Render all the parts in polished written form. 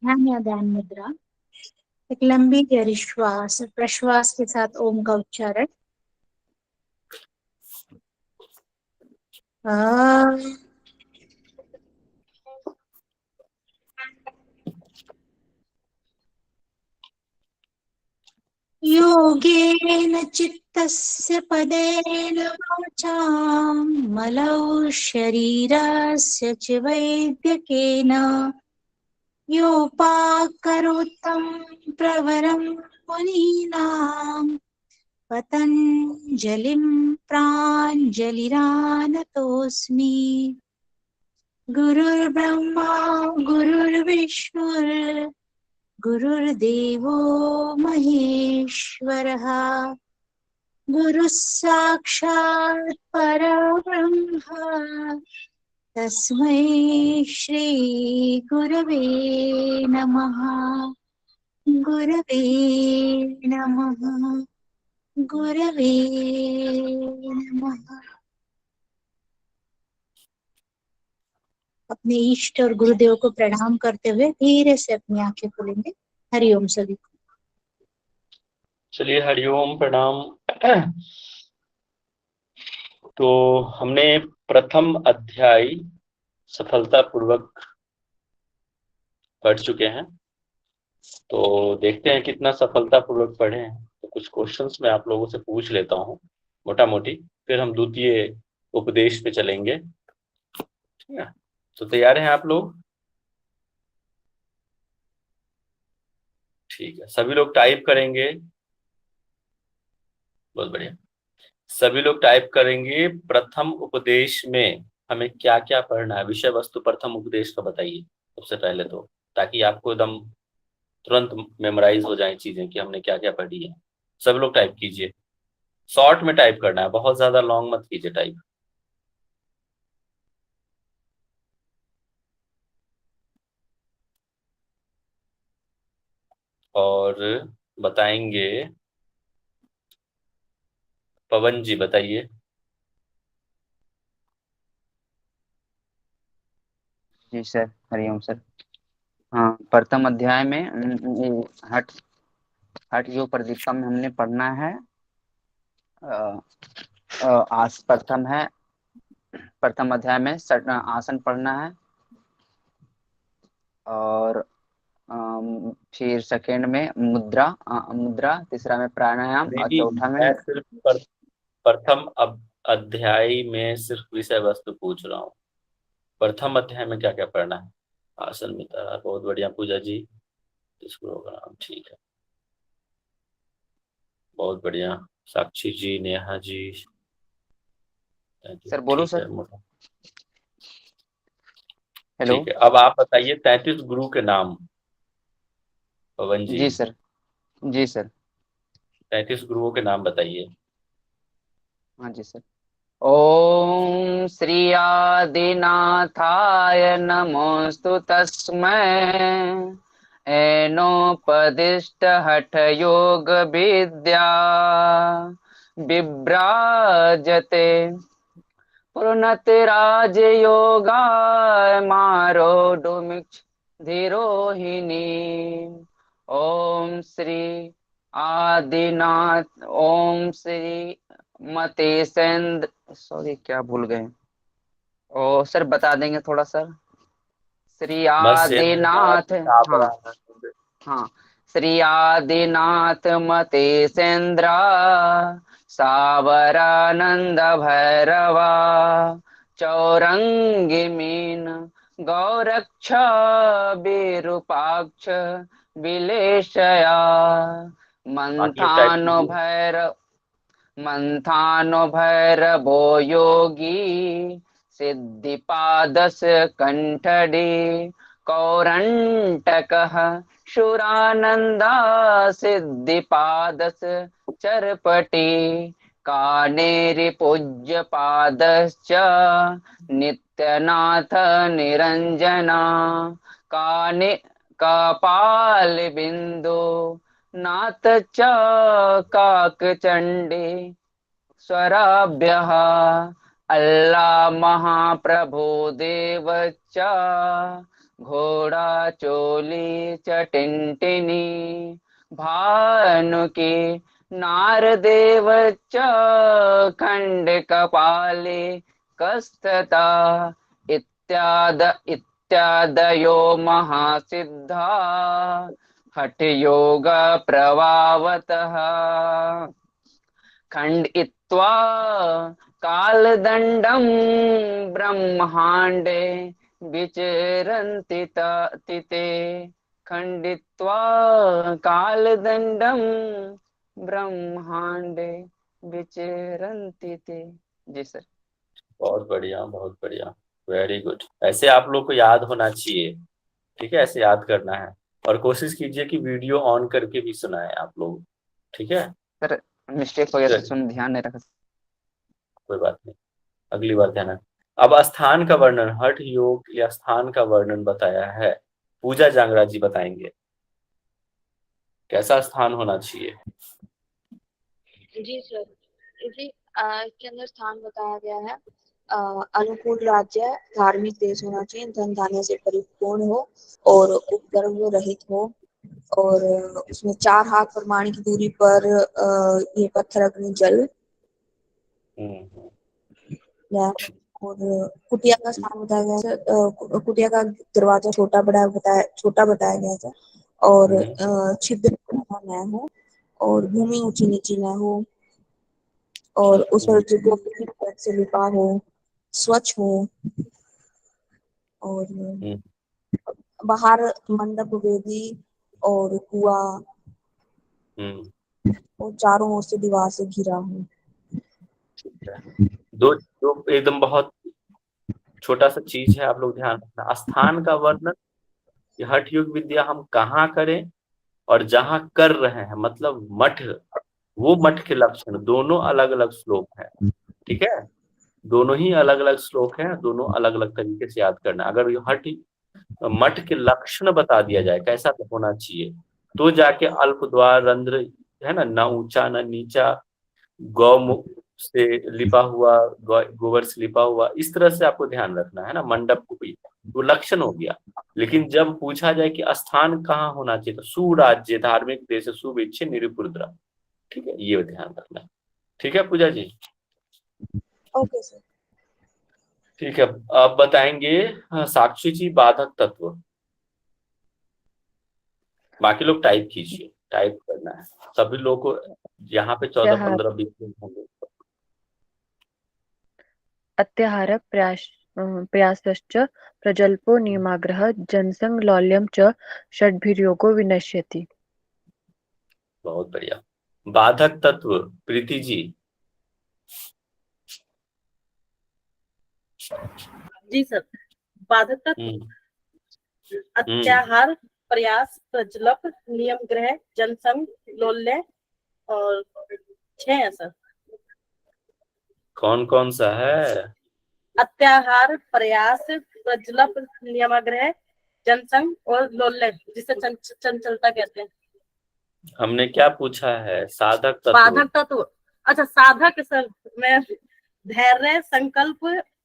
ध्यान या ध्यान मुद्रा। एक लंबी गहरी श्वास और प्रश्वास के साथ ओम का उच्चारण। योगेन चित्तस्य पदेन वाचां मलौ शरीरस्य च वैद्यकेन योपाकरोत्तं प्रवरं मुनीनां पतञ्जलिं प्राञ्जलिरानतोऽस्मि। गुरुर्ब्रह्मा गुरुर्विष्णुर् गुरुर्देवो महेश्वरः गुरुः साक्षात् परब्रह्म तस्मै श्री गुरवे नमः। गुरवे नमः। गुरवे नमः। अपने इष्ट और गुरुदेव को प्रणाम करते हुए धीरे से अपनी आंखें खोलेंगे। हरिओम सभी को। चलिए हरिओम प्रणाम। तो हमने प्रथम अध्याय सफलतापूर्वक पढ़ चुके हैं, तो देखते हैं कितना सफलतापूर्वक पढ़े हैं। तो कुछ क्वेश्चंस मैं आप लोगों से पूछ लेता हूँ मोटा मोटी, फिर हम द्वितीय उपदेश पे चलेंगे। ठीक है, तो तैयार हैं आप लोग? ठीक है, सभी लोग टाइप करेंगे। बहुत बढ़िया, सभी लोग टाइप करेंगे प्रथम उपदेश में हमें क्या क्या पढ़ना है। विषय वस्तु प्रथम उपदेश का बताइए सबसे पहले, तो ताकि आपको एकदम तुरंत मेमोराइज हो जाए चीजें कि हमने क्या क्या पढ़ी है। सब लोग टाइप कीजिए, शॉर्ट में टाइप करना है, बहुत ज्यादा लॉन्ग मत कीजिए टाइप। और बताएंगे, पवन जी बताइए। जी सर, हरिओम सर। हाँ, प्रथम अध्याय में ये हठ हठ योग प्रदीप्तम में हमने पढ़ना है। आज प्रथम अध्याय में आसन पढ़ना है, और फिर सेकंड में मुद्रा, तीसरा में प्राणायाम, और नहीं, चौथा में मैं सिर्फ प्रथम अध्याय में सिर्फ विषय वस्तु पूछ रहा हूँ। प्रथम अध्याय में क्या क्या पढ़ना है? आसन मित्र, बहुत बढ़िया पूजा जी। प्रोग्राम, ठीक है, बहुत बढ़िया। साक्षी जी, नेहा जी, सर बोलो ठीक सर। है, मोटा हेलो। ठीक है। अब आप बताइए 33 गुरु के नाम, पवन जी। जी सर। जी सर। 33 गुरुओं के नाम बताइए। हाँ जी सर। ओम श्री आदिनाथाय नमोस्तु तस्मै एनोपदिष्ट हठ योग विद्या विभ्राजते पुनतिराज योगाय मारो डुमिक्ष धीरोहिणी। ओम श्री आदिनाथ, ओम श्री मतेसेंद्र, सॉरी क्या भूल गए। ओ सर बता देंगे थोड़ा सर। श्री आदिनाथ, हाँ हाँ, श्री आदिनाथ मतेसेंद्र सावरानंद भैरवा चौरंगी मीन गौरक्ष विरूपाक्ष विलेशया बाकी लोग टाइप मंथानो कीजिए। भैरव मंथानो भैरवो योगी सिद्धिपादस कंठडी कौरंटकः शूरानंदा सिद्धिपादस चरपटी कानेरि पूज्य पादश्च नित्यनाथ निरंजना काने कपाल बिंदु नाथ च काकचंडी स्वराभ्यः अल्लाह महाप्रभो देव च घोड़ा चोली च टिंटिनी भानुकी नारदेव च खंड कपाले कस्तता इत्यादयो महासिद्धा हठ योग प्रभावतः खंडित्वा कालदंडं ब्रह्मांडे विचरन्ति तिते खंडित्वा कालदंडं ब्रह्मांडे विचरन्ति ते। जी सर। बहुत बढ़िया, बहुत बढ़िया, वेरी गुड। ऐसे आप लोग को याद होना चाहिए, ठीक है, ऐसे याद करना है। और कोशिश कीजिए कि वीडियो ऑन करके भी सुनाए आप लोग, ठीक है सर मिस्टेक हो गया चलिए, सर, सुन ध्यान नहीं रखा। कोई बात नहीं, अगली बार ध्यान। अब स्थान का वर्णन, हठ योग या स्थान का वर्णन बताया है, पूजा जांगड़ा जी बताएंगे कैसा स्थान होना चाहिए। जी सर, जी इसके अंदर स्थान बताया गया है अनुकूल राज्य, धार्मिक देश होना चाहिए, धन धान्य से परिपूर्ण हो और उपद्रव रहित हो, और उसमें 4 हाथ प्रमाण की दूरी पर ये पत्थर अग्नि जल, और कुटिया का स्थान बताया गया है। कुटिया का दरवाजा छोटा बताया गया था, और छिद्र न हो, और भूमि ऊंची नीची न हो, और उस पर जो गोपी से लिपा हो, स्वच्छ हो, और बाहर मंडप वेदी और कुआ, और चारों ओर से दीवार से घिरा हो। दो एकदम बहुत छोटा सा चीज है, आप लोग ध्यान रखना। स्थान का वर्णन, हठ योग विद्या हम कहाँ करें और जहां कर रहे हैं, मतलब मठ, वो मठ के लक्षण, दोनों अलग अलग श्लोक हैं, ठीक है, दोनों ही अलग अलग श्लोक हैं, दोनों अलग अलग तरीके से याद करना। अगर हठ मठ के लक्षण बता दिया जाए कैसा होना चाहिए, तो जाके अल्प द्वार, रंध्र है ना ऊंचा न नीचा, गौ से लिपा हुआ, गोबर से लिपा हुआ, इस तरह से आपको ध्यान रखना है ना, मंडप को भी, वो लक्षण हो गया। लेकिन जब पूछा जाए कि स्थान कहाँ होना चाहिए, तो सुराज्य, धार्मिक देश, सुभिक्षे, निरुपुद्रा, ठीक है, ये ध्यान रखना। ठीक है पूजा जी, ओके सर। ठीक है। अब बताएंगे साक्षी जी बाधक तत्व। बाकी लोग टाइप कीजिए, टाइप करना है सभी लोगों को, यहाँ पे 14, 15, 20 मिनट होंगे। अत्याहार प्रयासश्च प्रजल्पो नियमाग्रह जनसंग लौल्यम च षड्भिर्योगो विनश्यति। बहुत बढ़िया। बाधक तत्व प्रीति जी। जी सर, बाधक तत्व अत्याहार, प्रयास, प्रजल्प, नियम ग्रह, जनसंग, लौल्य और 6 है सर। कौन कौन सा है? अत्याहार, प्रयास, प्रजल्प, नियमाग्रह, जनसंग और लौल्य, जिसे चंचलता कहते हैं। हमने क्या पूछा है? साधक तत्व। बाधक तत्व, अच्छा साधक सर, मैं धैर्य, संकल्प,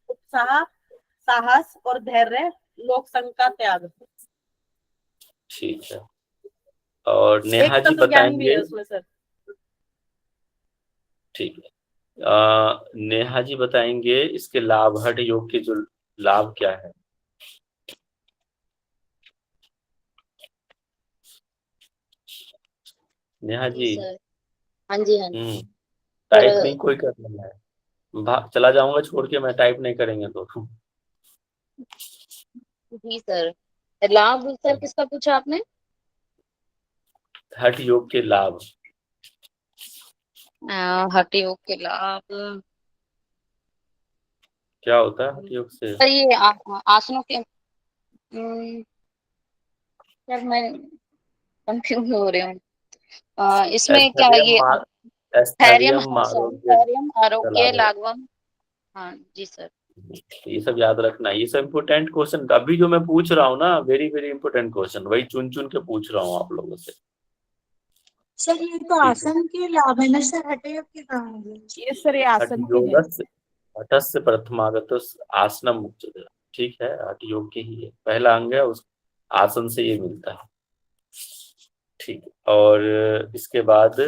उत्साह, साहस और धैर्य, लोक संग का त्याग। ठीक है। और नेहा जी बताएंगे। सर ठीक है, नेहा जी बताएंगे इसके लाभ, हठ योग के जो लाभ क्या है। नेहा जी। हाँ जी हाँ जी। टाइप नहीं कोई करना है, चला जाऊंगा छोड़ के, मैं टाइप नहीं करेंगे तो। जी सर, लाभ सर किसका पूछा आपने? हठ योग के लाभ। हठ योग के लाभ क्या होता है हठ योग से? सर, ये आसनों के, सर मैं कंफ्यूज हो रही हूँ। इसमें क्या है ये? स्थैर्यम, आरोग्य, लाघवम। हाँ जी सर। ये सब याद रखना, ये सब इम्पोर्टेंट क्वेश्चन अभी जो मैं पूछ रहा हूँ ना, वेरी वेरी इंपोर्टेंट क्वेश्चन, वही चुन चुन के पूछ रहा हूँ आप लोगों से। सर ये तो आसन के लाभ है ना सर, हठ योग के कहाँ है? ये सर ये आसन के हैं। हठस्य प्रथमागत आसनम उच्यते। ठीक है, हठ योग की ही है, पहला अंग है, उस आसन से ये मिलता है। ठीक है, और इसके बाद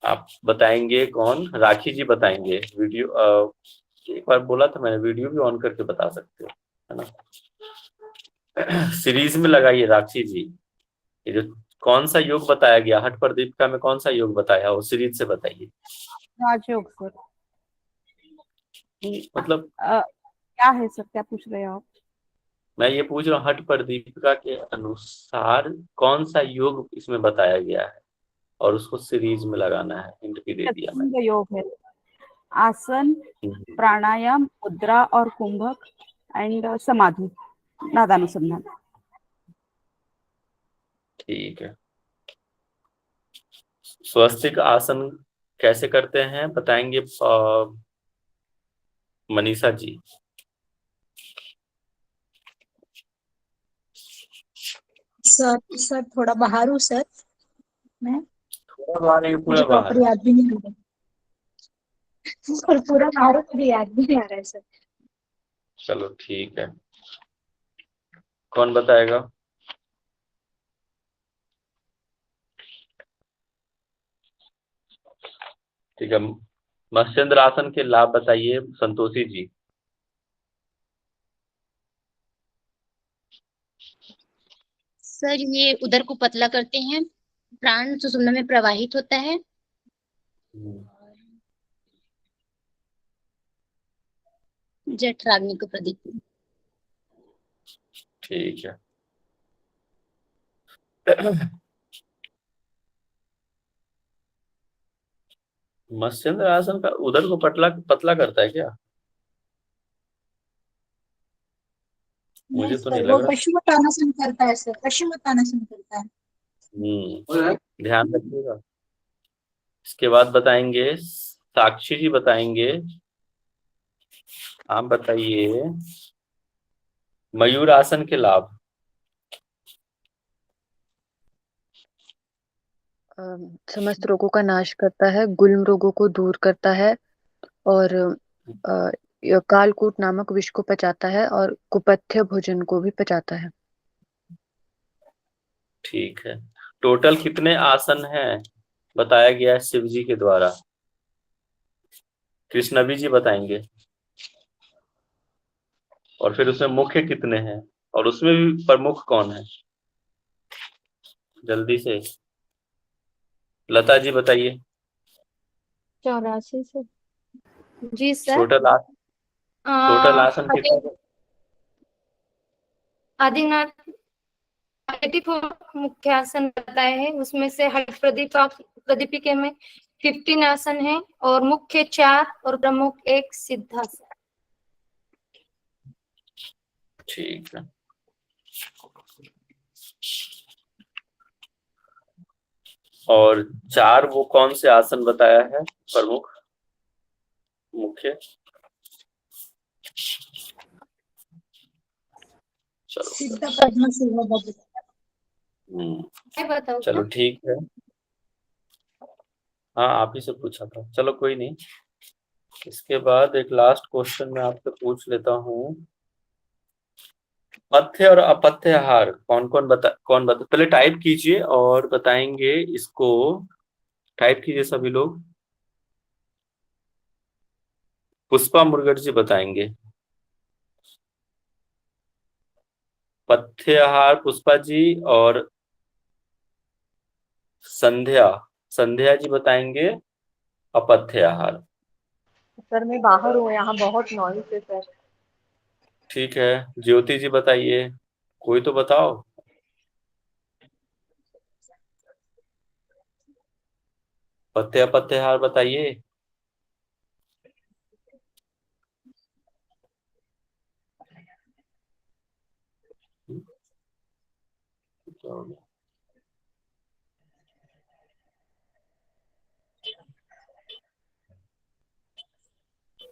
आप बताएंगे कौन? राखी जी बताएंगे। वीडियो एक बार बोला था मैंने, वीडियो भी ऑन करके बता सकते हो, है ना। सीरीज में लगाइए राखी जी। ये जो कौन सा योग बताया गया हठ पर दीपिका में, कौन सा योग बताया, वो सीरीज से बताइए। राजयोग सर। मतलब क्या है सर, क्या पूछ रहे हो आप? मैं ये पूछ रहा हूँ हठ पर दीपिका के अनुसार कौन सा योग इसमें बताया गया है, और उसको सीरीज में लगाना है। हिंट भी दे दिया मैंने। योग है, आसन, प्राणायाम, मुद्रा और कुंभक एंड समाधि, नादानुसंधान। ठीक है। स्वस्तिक आसन कैसे करते हैं बताएंगे मनीषा जी। सर थोड़ा बाहर हूँ सर मैं, थोड़ा बाहर है, पूरा मुझे बाहर प्रॉपर है। याद भी नहीं आ रहा सर, पूरा बाहर हूँ, मुझे याद भी नहीं आ रहा है सर। चलो ठीक है, कौन बताएगा? ठीक है, मत्स्येंद्र आसन के लाभ बताइए संतोषी जी। सर ये उदर को पतला करते हैं, प्राण सुषुम्ना में प्रवाहित होता है, जठराग्नि को प्रदीप्त। ठीक है। मत्स्येंद्र आसन का उदर को पतला करता है क्या? मुझे तो नहीं सर लग वो रहा। पशुपतानासन करता है सर, पशुपतानासन करता है। ध्यान रखिएगा। इसके बाद बताएंगे साक्षी जी बताएंगे। आप बताइए मयूर आसन के लाभ। समस्त रोगों का नाश करता है, गुल्म रोगों को दूर करता है, और कालकूट नामक विष को पचाता है, और कुपथ्य भोजन को भी पचाता है। ठीक है, टोटल कितने आसन हैं बताया गया है शिव जी के द्वारा? कृष्णवी जी बताएंगे। और फिर उसमें मुख्य कितने हैं, और उसमें भी प्रमुख कौन है? जल्दी से लता जी बताइए। 84 से। जी सर। टोटल आसन कितने? आदिनाथ 84 मुख्य आसन बताए हैं, उसमें से हठ प्रदीपिका में 15 आसन है, और मुख्य 4 और प्रमुख 1 सिद्धासन। ठीक है। और 4 वो कौन से आसन बताया है प्रमुख मुख्य? चलो सिद्ध पद्म सिंह बताओ चलो क्या? ठीक है। हाँ आप ही से पूछा था, चलो कोई नहीं। इसके बाद एक लास्ट क्वेश्चन मैं आपसे पूछ लेता हूँ। पथ्य और अपथ्य आहार कौन बता पहले टाइप कीजिए और बताएंगे इसको। टाइप कीजिए सभी लोग। पुष्पा मुर्गट जी बताएंगे पथ्य आहार, पुष्पा जी, और संध्या संध्या जी बताएंगे अपथ्य आहार। सर मैं बाहर हूँ, यहाँ बहुत नॉइस है सर। ठीक है, ज्योति जी बताइए, कोई तो बताओ। पथ्य अपथ्य आहार बताइए।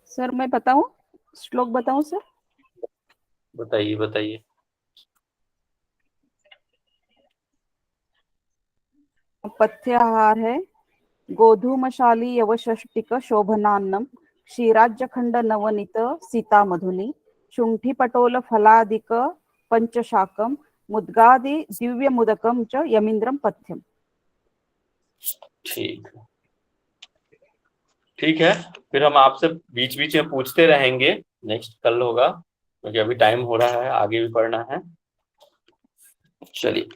सर मैं बताऊं, श्लोक बताऊं सर? बताइए बताइए। पथ्याहार है गोधूमशाली यवषष्टिक शोभनान्नम क्षीराज्यखंड नवनीत सीता मधुनी शुंठी पटोल फलादिक पंचशाकम मुद्गादि दिव्य मुदकम च यमींद्रम पथ्यम। ठीक है, फिर हम आपसे बीच बीच में पूछते रहेंगे, नेक्स्ट कल होगा क्योंकि अभी टाइम हो रहा है, आगे भी पढ़ना है। चलिए,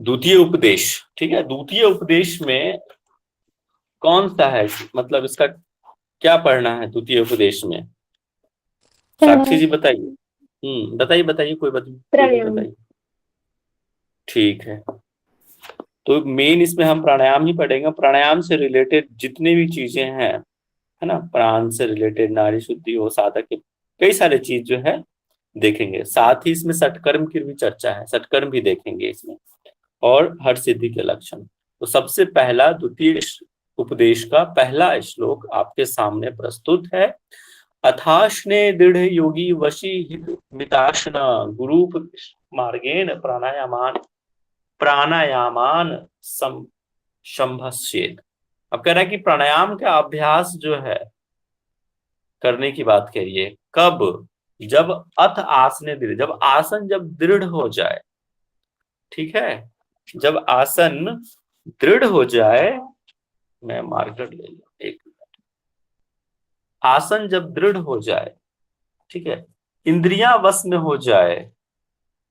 द्वितीय उपदेश। ठीक है, द्वितीय उपदेश में कौन सा है, मतलब इसका क्या पढ़ना है द्वितीय उपदेश में? साक्षी जी बताइए। बताइए कोई बताइए। ठीक है, तो मेन इसमें हम प्राणायाम ही पढ़ेंगे। प्राणायाम से रिलेटेड जितने भी चीजें हैं, है ना, प्राण से रिलेटेड, नाड़ी शुद्धि हो, साधक के कई सारे चीज जो है देखेंगे। साथ ही इसमें सटकर्म की भी चर्चा है, सटकर्म भी देखेंगे इसमें, और हर सिद्धि के लक्षण। तो सबसे पहला द्वितीय उपदेश का पहला श्लोक आपके सामने प्रस्तुत है। अथाश्ने दृढ़ योगी वशी हित मिताश्न गुरूप मार्गेण प्राणायामान संभस्येत। अब कह रहा है कि प्राणायाम का अभ्यास जो है करने की बात करिए। कब? जब अथ आसने दृढ़, जब आसन जब दृढ़ हो जाए। ठीक है, जब आसन दृढ़ हो जाए, मैं मार्कर ले लूं एक मिनट। आसन जब दृढ़ हो जाए, ठीक है, इंद्रियां वश में हो जाए,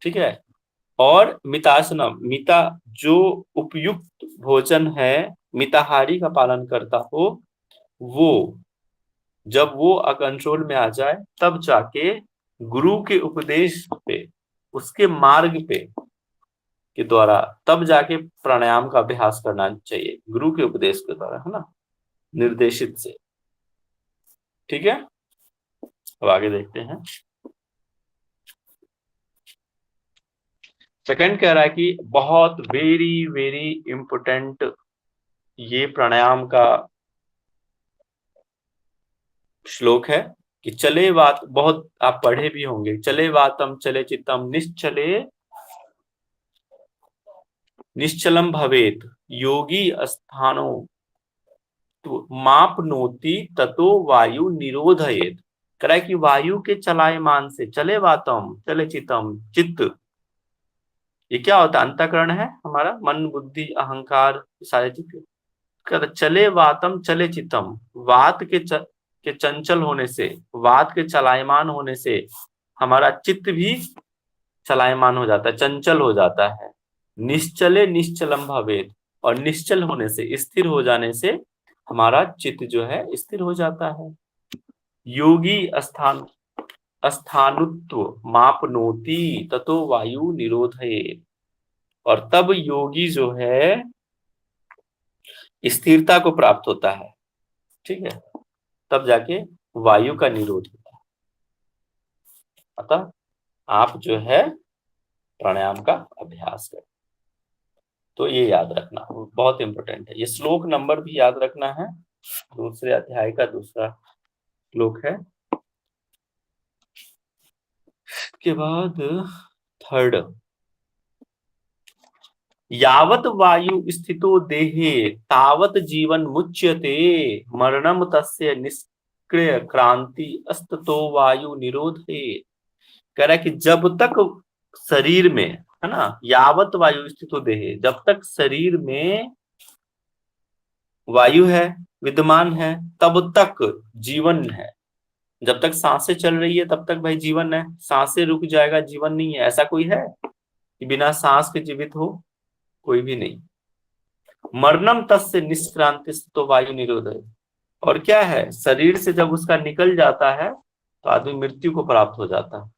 ठीक है, और मितासनम, मिता जो उपयुक्त भोजन है, मिताहारी का पालन करता हो, वो जब वो कंट्रोल में आ जाए, तब जाके गुरु के उपदेश पे, उसके मार्ग पे के द्वारा, तब जाके प्राणायाम का अभ्यास करना चाहिए, गुरु के उपदेश के द्वारा, है ना, निर्देशित से। ठीक है, अब आगे देखते हैं। सेकंड कह रहा है कि बहुत वेरी वेरी इंपोर्टेंट ये प्राणायाम का श्लोक है कि चले वात, बहुत आप पढ़े भी होंगे, चले वातम चले चित्तम निश्चले निश्चलम भवेत योगी स्थानो मापनोति ततो वायु निरोधयेत। कह रहा है कि वायु के चलायमान से, चले वातम चले चित्तम, चित्त ये क्या होता है? अंतःकरण है हमारा, मन बुद्धि अहंकार सारे चित्त। चले वातम चले चित्तम, वात के चंचल होने से, वात के चलायमान होने से हमारा चित्त भी चलायमान हो जाता है, चंचल हो जाता है। निश्चले निश्चलम भवेत, और निश्चल होने से, स्थिर हो जाने से हमारा चित्त जो है स्थिर हो जाता है। योगी स्थानुत्व मापनोति ततो वायु निरोधये, और तब योगी जो है स्थिरता को प्राप्त होता है। ठीक है, तब जाके वायु का निरोध होता है। अतः आप जो है प्राणायाम का अभ्यास करें। तो ये याद रखना बहुत इंपॉर्टेंट है। ये श्लोक नंबर भी याद रखना है, दूसरे अध्याय का दूसरा श्लोक है। के बाद थर्ड, यावत वायु स्थितो देहे तावत जीवन मुच्यते मरणम तस्य निष्क्रिय क्रांति अस्ततो वायु निरोधे। कह रहा है कि जब तक शरीर में, है ना, यावत वायु स्थितो देहे, जब तक शरीर में वायु है, विद्यमान है, तब तक जीवन है। जब तक सांसें चल रही है तब तक भाई जीवन है। सांसें रुक जाएगा, जीवन नहीं है। ऐसा कोई है कि बिना सांस के जीवित हो? कोई भी नहीं। मरणम तस्य निष्क्रांति तो वायु निरोध है। और क्या है, शरीर से जब उसका निकल जाता है तो आदमी मृत्यु को प्राप्त हो जाता है।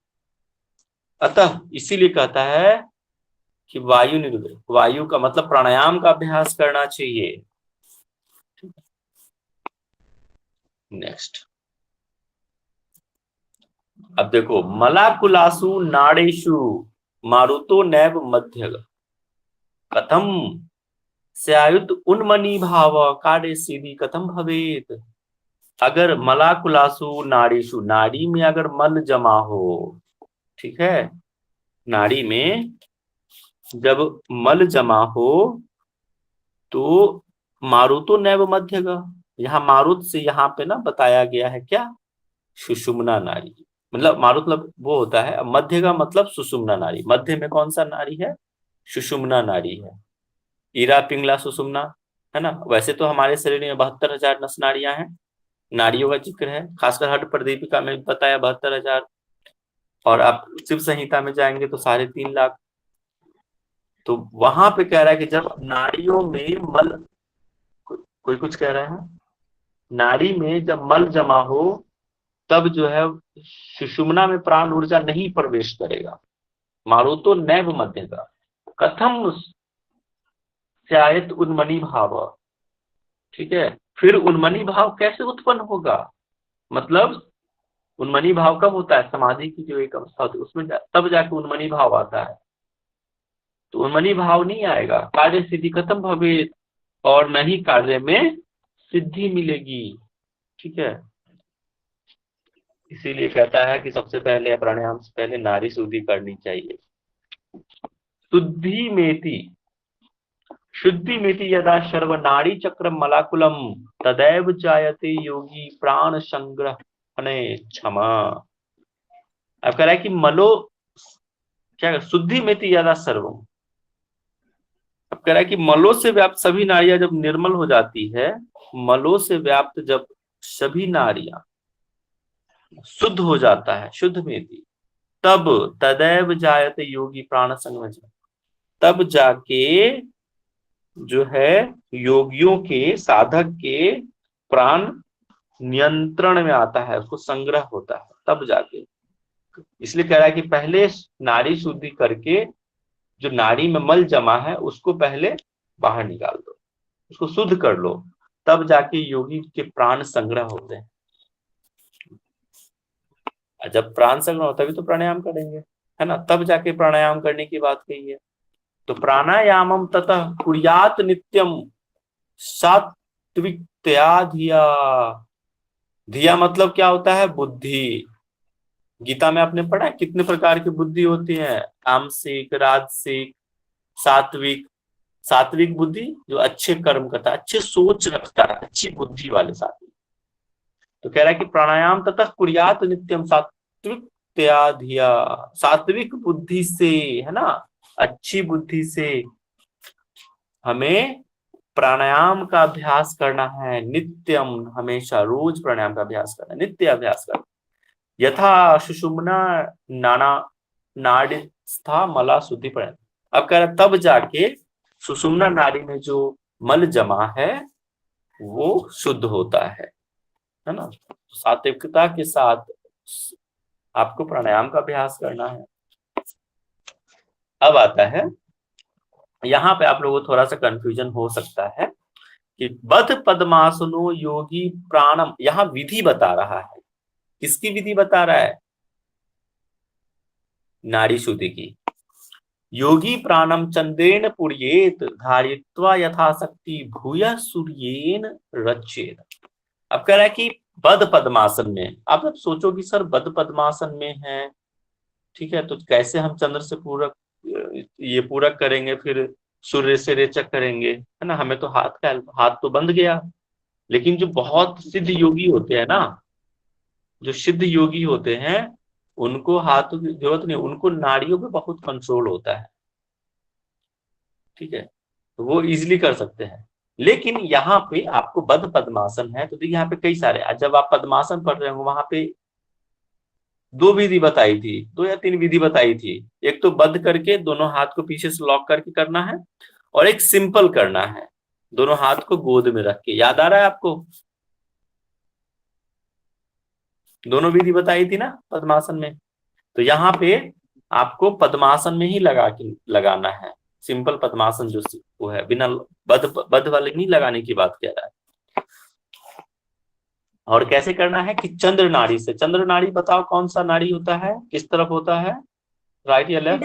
अतः इसीलिए कहता है कि वायु निरोध, वायु का मतलब प्राणायाम का अभ्यास करना चाहिए। नेक्स्ट, अब देखो, मलाकुलासु नाड़ेषु मारुतो नैव मध्य कथम स्यायुत उन्मनी भाव कार्य सीधी कथम भवेत। अगर मलाकुलासु नाड़ीषु, नाड़ी में अगर मल जमा हो, ठीक है, नाड़ी में जब मल जमा हो तो मारुतो नैव मध्य, यहाँ मारुत से यहाँ पे ना बताया गया है क्या, सुषुम्ना नाड़ी। मतलब मारुत मतलब वो होता है, मध्य का मतलब सुषुम्ना नाड़ी। मध्य में कौन सा नाड़ी है, सुषुम्ना नाड़ी है। ईरा पिंगला सुषुम्ना, है ना। वैसे तो हमारे शरीर में 72,000 नस नाड़ियां हैं, नाड़ियों का जिक्र है, खासकर हट प्रदीपिका में बताया 72,000, और आप शिव संहिता में जाएंगे तो 3.5 लाख। तो वहां पे कह रहा है कि जब नाड़ियों में मल, कोई कुछ कह रहा है, नाड़ी में जब मल जमा हो तब जो है सुषुम्ना में प्राण ऊर्जा नहीं प्रवेश करेगा। मारुतो नैव मध्य का कथम स्यायत उन्मनी भाव, ठीक है। फिर उन्मनी भाव कैसे उत्पन्न होगा, मतलब उन्मनी भाव कब होता है, समाधि की जो एक अवस्था होती है उसमें तब जाके उन्मनी भाव आता है। तो उन्मनी भाव नहीं आएगा, कार्य सिद्धि खत्म भवेत, और नहीं कार्य में सिद्धि मिलेगी, ठीक है। इसीलिए कहता है कि सबसे पहले प्राणायाम से पहले नाड़ी शुद्धि करनी चाहिए। शुद्धि मेति यदा सर्व नाड़ी चक्र मलाकुलम तदैव जायते योगी प्राण संग्रह क्षमा। अब कह रहा है कि मलो क्या, शुद्धि मेति यदा सर्वम। अब कह रहा है कि मलों से व्याप्त सभी नाड़ियां जब निर्मल हो जाती है, मलों से व्याप्त जब सभी नाड़ियां शुद्ध हो जाता है, शुद्ध मेति, तब तदैव जायते योगी प्राण संग्रह, तब जाके जो है योगियों के, साधक के प्राण नियंत्रण में आता है, उसको संग्रह होता है तब जाके। इसलिए कह रहा है कि पहले नाड़ी शुद्धि करके जो नाड़ी में मल जमा है उसको पहले बाहर निकाल दो, उसको शुद्ध कर लो, तब जाके योगी के प्राण संग्रह होते हैं। जब प्राण संग्रह होता है तो प्राणायाम करेंगे, है ना, तब जाके प्राणायाम करने की बात कही है। तो प्राणायामम ततः कुर्यात नित्यम सात्विकतया धिया। धिया मतलब क्या होता है, बुद्धि। गीता में आपने पढ़ा है कितने प्रकार की बुद्धि होती है, तामसिक, राजसिक, सात्विक। सात्विक बुद्धि जो अच्छे कर्म करता है, अच्छे सोच रखता है, अच्छी बुद्धि वाले सात्विक। तो कह रहा है कि प्राणायाम ततः कुर्यात नित्यम सात्विकतया धिया, सात्विक बुद्धि से, है ना, अच्छी बुद्धि से हमें प्राणायाम का अभ्यास करना है, नित्यम, हमेशा, रोज प्राणायाम का अभ्यास करना, नित्य अभ्यास करना। यथा सुषुम्ना नाड़ीस्था मला शुद्धि प्राणायाम। अब कह रहा तब जाके सुषुम्ना नाड़ी में जो मल जमा है वो शुद्ध होता है ना। सात्विकता के साथ आपको प्राणायाम का अभ्यास करना है। अब आता है, यहाँ पे आप लोगों को थोड़ा सा कंफ्यूजन हो सकता है कि बद्ध पद्मासनो योगी प्राणम, यहाँ विधि बता रहा है। किसकी विधि बता रहा है, नाड़ी शुद्धि की। योगी प्राणम चंद्रेण पुर्येत धारित्वा यथाशक्ति भूय सूर्येन रचेत। अब कह रहा है कि बद्ध पद्मासन में, आप अब सोचो कि सर बद्ध पद्मासन में है, ठीक है, तो कैसे हम चंद्र से पूरक, ये पूरक करेंगे, फिर सूर्य से रेचक करेंगे, है ना, हमें तो हाथ तो बंध गया। लेकिन जो बहुत सिद्ध योगी होते हैं ना, जो सिद्ध योगी होते हैं उनको हाथों की जरूरत नहीं, उनको नाड़ियों पे बहुत कंट्रोल होता है, ठीक है, तो वो इजिली कर सकते हैं। लेकिन यहाँ पे आपको बद्ध पद्मासन है, तो देखिए यहाँ पे कई सारे, जब आप पद्मासन पढ़ रहे हो वहां पे 2 विधि बताई थी, 2 या 3 विधि बताई थी। एक तो बद्ध करके दोनों हाथ को पीछे से लॉक करके करना है, और एक सिंपल करना है, दोनों हाथ को गोद में रख के। याद आ रहा है आपको, दोनों विधि बताई थी ना पद्मासन में। तो यहाँ पे आपको पद्मासन में ही लगाना है, सिंपल पद्मासन जो वो है, बिना बद्ध वाले नहीं लगाने की बात कह रहा है। और कैसे करना है कि चंद्र नाड़ी से, चंद्र नाड़ी बताओ कौन सा नाड़ी होता है, किस तरफ होता है, राइट या लेफ्ट?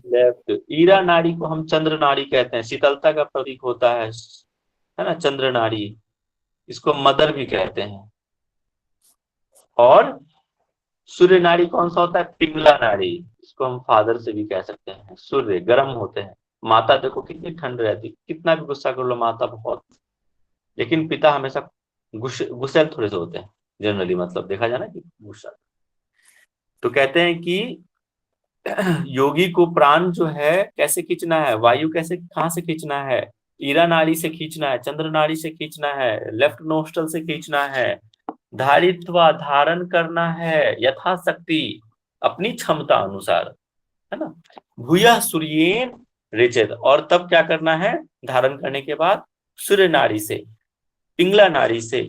लेफ्ट। ईरा नाड़ी को हम चंद्र नाड़ी कहते हैं, शीतलता का प्रतीक होता है ना चंद्र नाड़ी, इसको मदर भी कहते हैं। और सूर्य नाड़ी कौन सा होता है, पिंगला नाड़ी, इसको हम फादर से भी कह सकते हैं। सूर्य गर्म होते हैं, माता देखो कितनी ठंड रहती, कितना भी गुस्सा कर लो माता बहुत, लेकिन पिता हमेशा गुस्सैल थोड़े से होते हैं जनरली, मतलब देखा जाए ना कि गुस्सा। तो कहते हैं कि योगी को प्राण जो है कैसे खींचना है, वायु कैसे कहां से खींचना है, ईरा नाड़ी से खींचना है, चंद्र नाड़ी से खींचना है, लेफ्ट नोस्ट्रल से खींचना है, धारित्वा धारण करना है यथाशक्ति अपनी क्षमता अनुसार, है ना। भूया सूर्येन रेचेत, और तब क्या करना है, धारण करने के बाद सूर्य नाड़ी से, पिंगला नाड़ी से,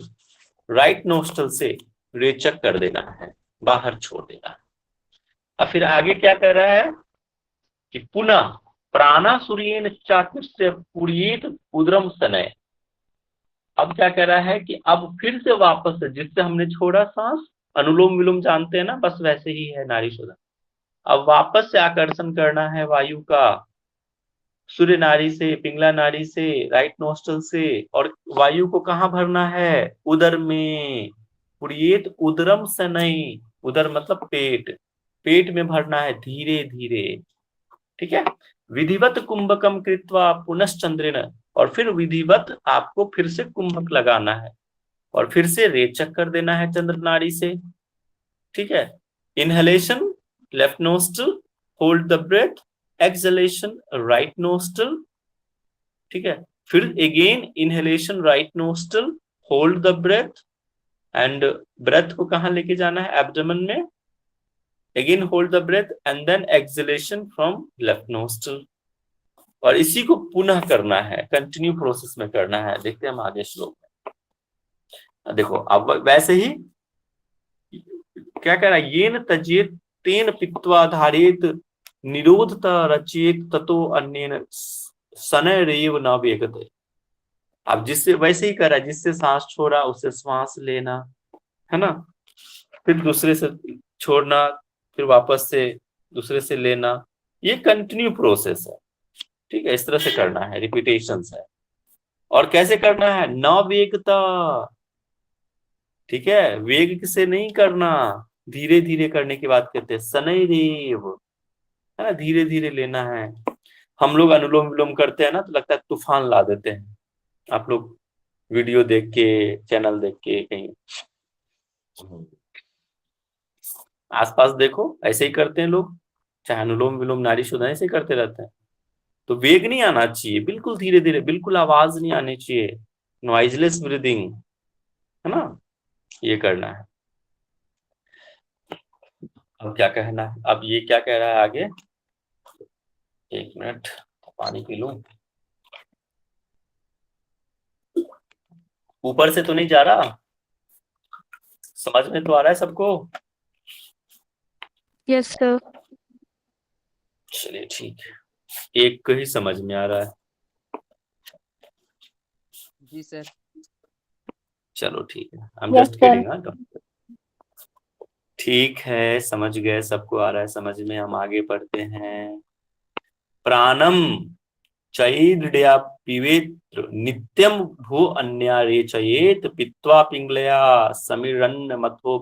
राइट नोस्ट्रल से रेचक कर देना है, बाहर छोड़ देना है। अब फिर आगे क्या कर रहा है कि पुनः प्राणा सूर्येन चातुर्य पुरीत उदरम सनय। अब क्या कह रहा है कि अब फिर से वापस से जिससे हमने छोड़ा सांस, अनुलोम विलोम जानते हैं ना, बस वैसे ही है नाड़ी शोधन। अब वापस से आकर्षण करना है वायु का, सूर्य नाड़ी से, पिंगला नाड़ी से, राइट नोस्ट्रल से, और वायु को कहाँ भरना है, उदर में, पुरीत उदरम सनय, उदर मतलब पेट, पेट में भरना है धीरे धीरे, ठीक है। विधिवत कुंभकम कृत्वा पुनश्चंद्रेन, और फिर विधिवत आपको फिर से कुंभक लगाना है और फिर से रेचक कर देना है चंद्र नाड़ी से, ठीक है। Inhalation left nostril, hold the breath, exhalation right nostril, ठीक है। फिर again inhalation right nostril, hold the breath, and breath को कहां लेके जाना है, एब्डोमेन में, again hold the breath and then exhalation from left nostril. और इसी को पुनः करना है, कंटिन्यू प्रोसेस में करना है। देखते हैं हम आगे श्लोक में। देखो अब वैसे ही क्या कह रहा है, येन तजेत तेन पित्वा धारेत निरोधता रचेत ततो अन्येन सनयरेव न वेगते। अब जिससे वैसे ही कर रहा है, जिससे सांस छोड़ा उससे श्वास लेना, है ना, फिर दूसरे से छोड़ना, फिर वापस से दूसरे से लेना, ये कंटिन्यू प्रोसेस है, ठीक है। इस तरह से करना है, रिपीटेशंस है। और कैसे करना है, न वेगता, ठीक है, वेग से नहीं करना, धीरे धीरे करने की बात कहते हैं, शनैरेव, है ना, धीरे धीरे लेना है। हम लोग अनुलोम विलोम करते हैं ना तो लगता है तूफान ला देते हैं, आप लोग वीडियो देख के, चैनल देख के कहीं आसपास देखो, ऐसे ही करते हैं लोग, चाहे अनुलोम विलोम नाड़ी शोधन ऐसे ही करते रहते हैं। तो वेग नहीं आना चाहिए, बिल्कुल धीरे धीरे, बिल्कुल आवाज नहीं आनी चाहिए, नॉइजलेस ब्रीदिंग, है ना, ये करना है। अब क्या कहना है, अब ये क्या कह रहा है आगे, एक मिनट पानी पी लूं। ऊपर से तो नहीं जा रहा, समझ में तो आ रहा है सबको? Yes sir. चलिए ठीक है, एक को ही समझ में आ रहा है। जी सर। चलो ठीक है, आई एम जस्ट किडिंग। ठीक है, समझ गए, सबको आ रहा है समझ में। हम आगे पढ़ते हैं। प्राणम चैद्या पिबेत नित्यम भू अन्या रेचयेत पित्वा पिंगलया समीरन्न मथो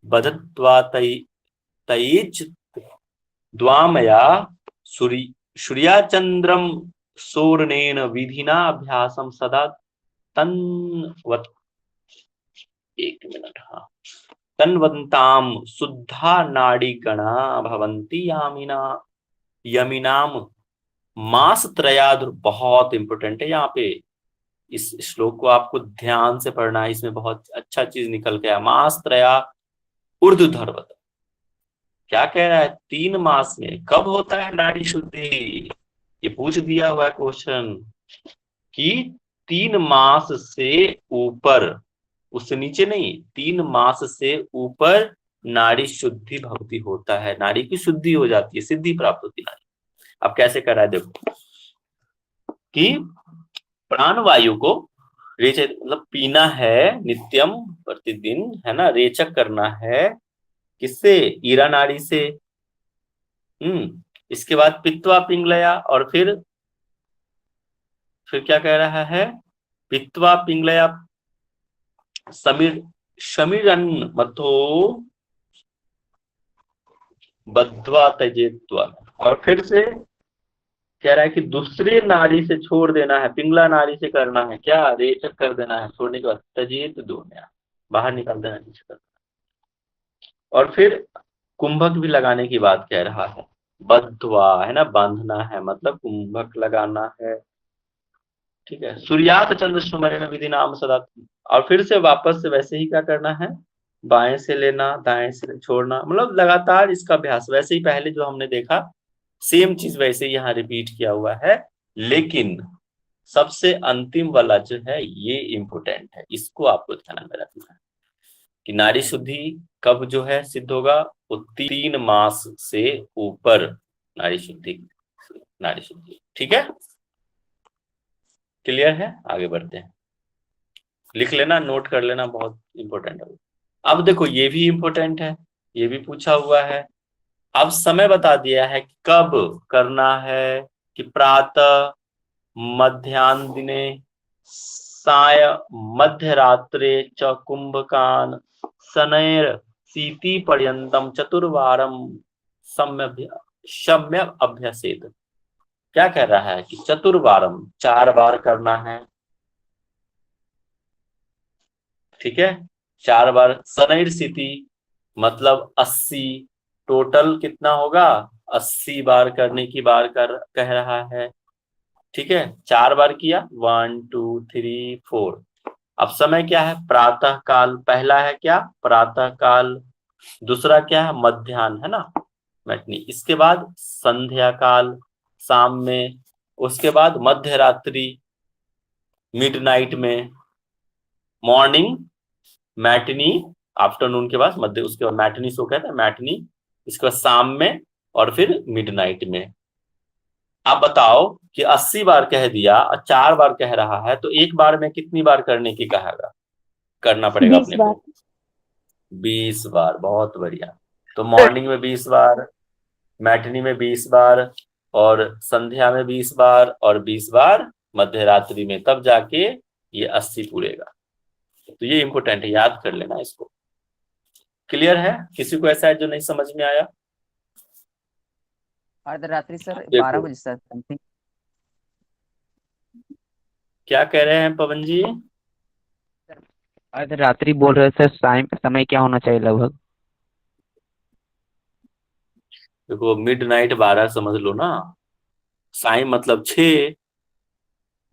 बधत्वा तैज द्वामया सूर्याचंद्रम सोर्णेन विधिना अभ्यासम सदा तन्वत, एक मिनट, हाँ, तन्वन्ताम शुद्धा नाड़ी गणा भवंती यामिना यमिनाम मास त्रयाद। बहुत इंपॉर्टेंट है यहाँ पे, इस श्लोक को आपको ध्यान से पढ़ना है, इसमें बहुत अच्छा चीज निकल गया। मास त्रया ऊर्ध्वधर्वत, क्या कह रहा है, 3 मास में कब होता है नाड़ी शुद्धि, ये पूछ दिया हुआ क्वेश्चन कि 3 मास से ऊपर, उससे नीचे नहीं, 3 मास से ऊपर नाड़ी शुद्धि भक्ति होता है, नाड़ी की शुद्धि हो जाती है, सिद्धि प्राप्त होती है। अब कैसे कर रहा है देखो, कि प्राण वायु को रेचक मतलब पीना है नित्यम, प्रतिदिन, है ना, रेचक करना है, किससे, ईरा नाड़ी से, इसके बाद पित्वा पिंगलया, और फिर क्या कह रहा है, पित्वा पिंगलया शमीरन मथो बद्ध्वा त्यजेत्वा, और फिर से कह रहा है कि दूसरी नारी से छोड़ देना है, पिंगला नारी से करना है क्या, रेचक कर देना है, छोड़ने के बाद तजेत दुनिया, बाहर निकाल देना, नीचे कर देना। और फिर कुंभक भी लगाने की बात कह रहा है, बद्धवा है ना, बांधना है, मतलब कुंभक लगाना है। ठीक है, सूर्यात चंद्र सुमरण विधि नाम सदा। और फिर से वापस से वैसे ही क्या करना है, बाएं से लेना, दाएं से छोड़ना, मतलब लगातार इसका अभ्यास, वैसे ही पहले जो हमने देखा सेम चीज वैसे ही यहाँ रिपीट किया हुआ है। लेकिन सबसे अंतिम वाला जो है ये इम्पोर्टेंट है, इसको आपको ध्यान में रखना है कि नारी शुद्धि कब जो है सिद्ध होगा, वो 3 मास से ऊपर नारी शुद्धि। ठीक है, क्लियर है, आगे बढ़ते हैं। लिख लेना, नोट कर लेना, बहुत इंपॉर्टेंट है। अब देखो ये भी इंपॉर्टेंट है, ये भी पूछा हुआ है। अब समय बता दिया है कि कब करना है, कि प्रातः, मध्याह्न दिने, साय मध्यरात्रे च कुंभकान शनैर सीति पर्यंतम चतुर्वारम सम्यक अभ्यसेत। क्या कह रहा है कि चतुर्वारम 4 बार करना है। ठीक है, 4 बार, शनैर सीति मतलब 80, टोटल कितना होगा, 80 बार करने की बार कह रहा है। ठीक है, 4 बार किया, 1 2 3 4। अब समय क्या है, प्रातः काल, पहला है क्या, प्रातः काल, दूसरा क्या है, मध्याह्न है ना, मैटनी, इसके बाद संध्या काल, शाम में, उसके बाद मध्य रात्रि, मिडनाइट में, मॉर्निंग, मैटनी, आफ्टरनून के बाद मध्य, उसके बाद मैटनी सो कहते हैं, मैटनी, इसके बाद शाम में, और फिर मिडनाइट में। आप बताओ कि 80 बार कह दिया और 4 बार कह रहा है, तो एक बार में कितनी बार करने की कहेगा, करना पड़ेगा 20 अपने बार। को 20 बार। बहुत बढ़िया। तो मॉर्निंग में 20 बार, मैटनी में 20 बार, और संध्या में 20 बार, और 20 बार मध्य रात्रि में, तब जाके ये 80 पूरेगा। तो ये इंपॉर्टेंट है, याद कर लेना इसको। क्लियर है, किसी को ऐसा है जो नहीं समझ में आया? अर्धरात्रि सर देखो। 12 बजे सर समथिंग। क्या कह रहे हैं पवन जी? अर्धरात्रि बोल रहे सर, समय क्या होना चाहिए लगभग? देखो मिडनाइट 12 समझ लो ना, साई मतलब 6,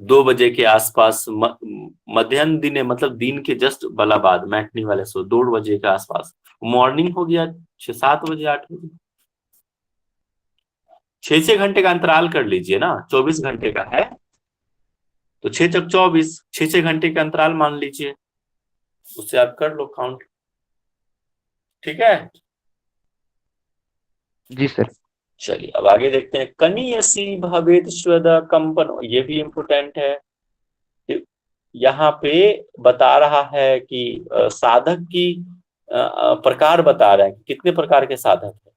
2 बजे के आसपास, मध्याह्न दिन मतलब दिन के जस्ट वाला बाद, मैटनी वाले सो 2 बजे के आसपास, मॉर्निंग हो गया 6-7 बजे, 8 बजे। 6 घंटे का अंतराल कर लीजिए ना, 24 घंटे का है तो 6 चक 24, 6 घंटे का अंतराल मान लीजिए, उससे आप कर लो काउंट। ठीक है, जी सर। चलिए अब आगे देखते हैं। कनीयसी भवेत स्वेद कंपन, ये भी इम्पोर्टेंट है। यहाँ पे बता रहा है कि साधक की प्रकार बता रहे हैं, कितने प्रकार के साधक है।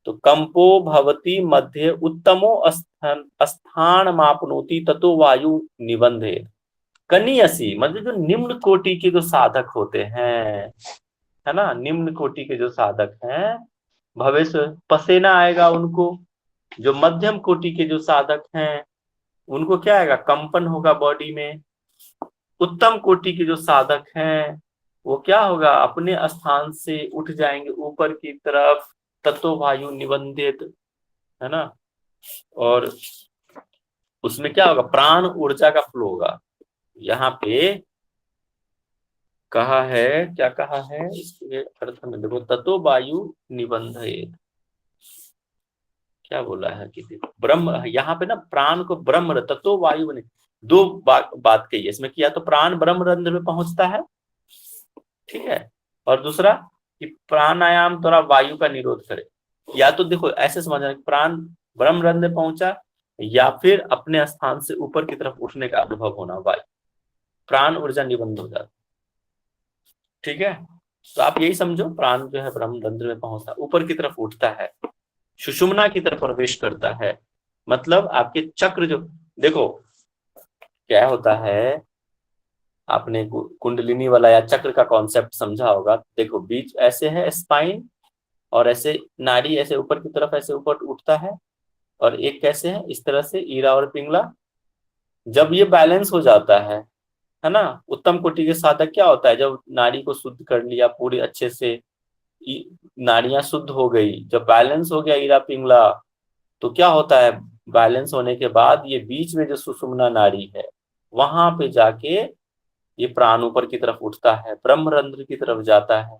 तो कंपो भवती मध्य उत्तमो स्थान मापनोति ततो वायु निबंधे। कनीयसी मतलब जो निम्न कोटि के जो साधक होते हैं, है ना, निम्न कोटि के जो साधक हैं, भविष्य पसीना आएगा उनको। जो मध्यम कोटि के जो साधक हैं उनको क्या आएगा, कंपन होगा बॉडी में। उत्तम कोटि के जो साधक हैं वो क्या होगा, अपने स्थान से उठ जाएंगे ऊपर की तरफ, तत्व वायु निबंधित, है ना। और उसमें क्या होगा, प्राण ऊर्जा का फ्लो होगा। यहाँ पे कहा है, क्या कहा है इसके अर्थ में, देखो तत्व वायु निबंधित, क्या बोला है कि ब्रह्म, यहाँ पे ना प्राण को ब्रह्म तत्व वायु बने, 2 बात कही है इसमें, किया तो प्राण ब्रह्म रंध्र में पहुंचता है, ठीक है, और दूसरा कि प्राणायाम द्वारा वायु का निरोध करे। या तो देखो ऐसे समझना, प्राण ब्रह्म रंध्र में पहुंचा, या फिर अपने स्थान से ऊपर की तरफ उठने का अनुभव होना, वायु प्राण ऊर्जा निबंध हो जाता। ठीक है, तो आप यही समझो, प्राण जो है ब्रह्म रंध्र में पहुंचता, ऊपर की तरफ उठता है, सुषुम्ना की तरफ प्रवेश करता है। मतलब आपके चक्र जो, देखो क्या होता है, आपने कुंडलिनी वाला या चक्र का कॉन्सेप्ट समझा होगा। देखो बीच ऐसे है स्पाइन, और ऐसे नाड़ी ऐसे ऊपर की तरफ ऐसे ऊपर उठता है, और एक कैसे है, इस तरह से ईरा और पिंगला। जब ये बैलेंस हो जाता है ना, उत्तम कोटि के साधक क्या होता है, जब नाड़ी को शुद्ध कर लिया पूरी अच्छे से, नाड़ियां शुद्ध हो गई, जब बैलेंस हो गया ईरा पिंगला, तो क्या होता है, बैलेंस होने के बाद ये बीच में जो सुषुम्ना नाड़ी है वहां पे जाके ये प्राण ऊपर की तरफ उठता है, ब्रह्मरंध्र की तरफ जाता है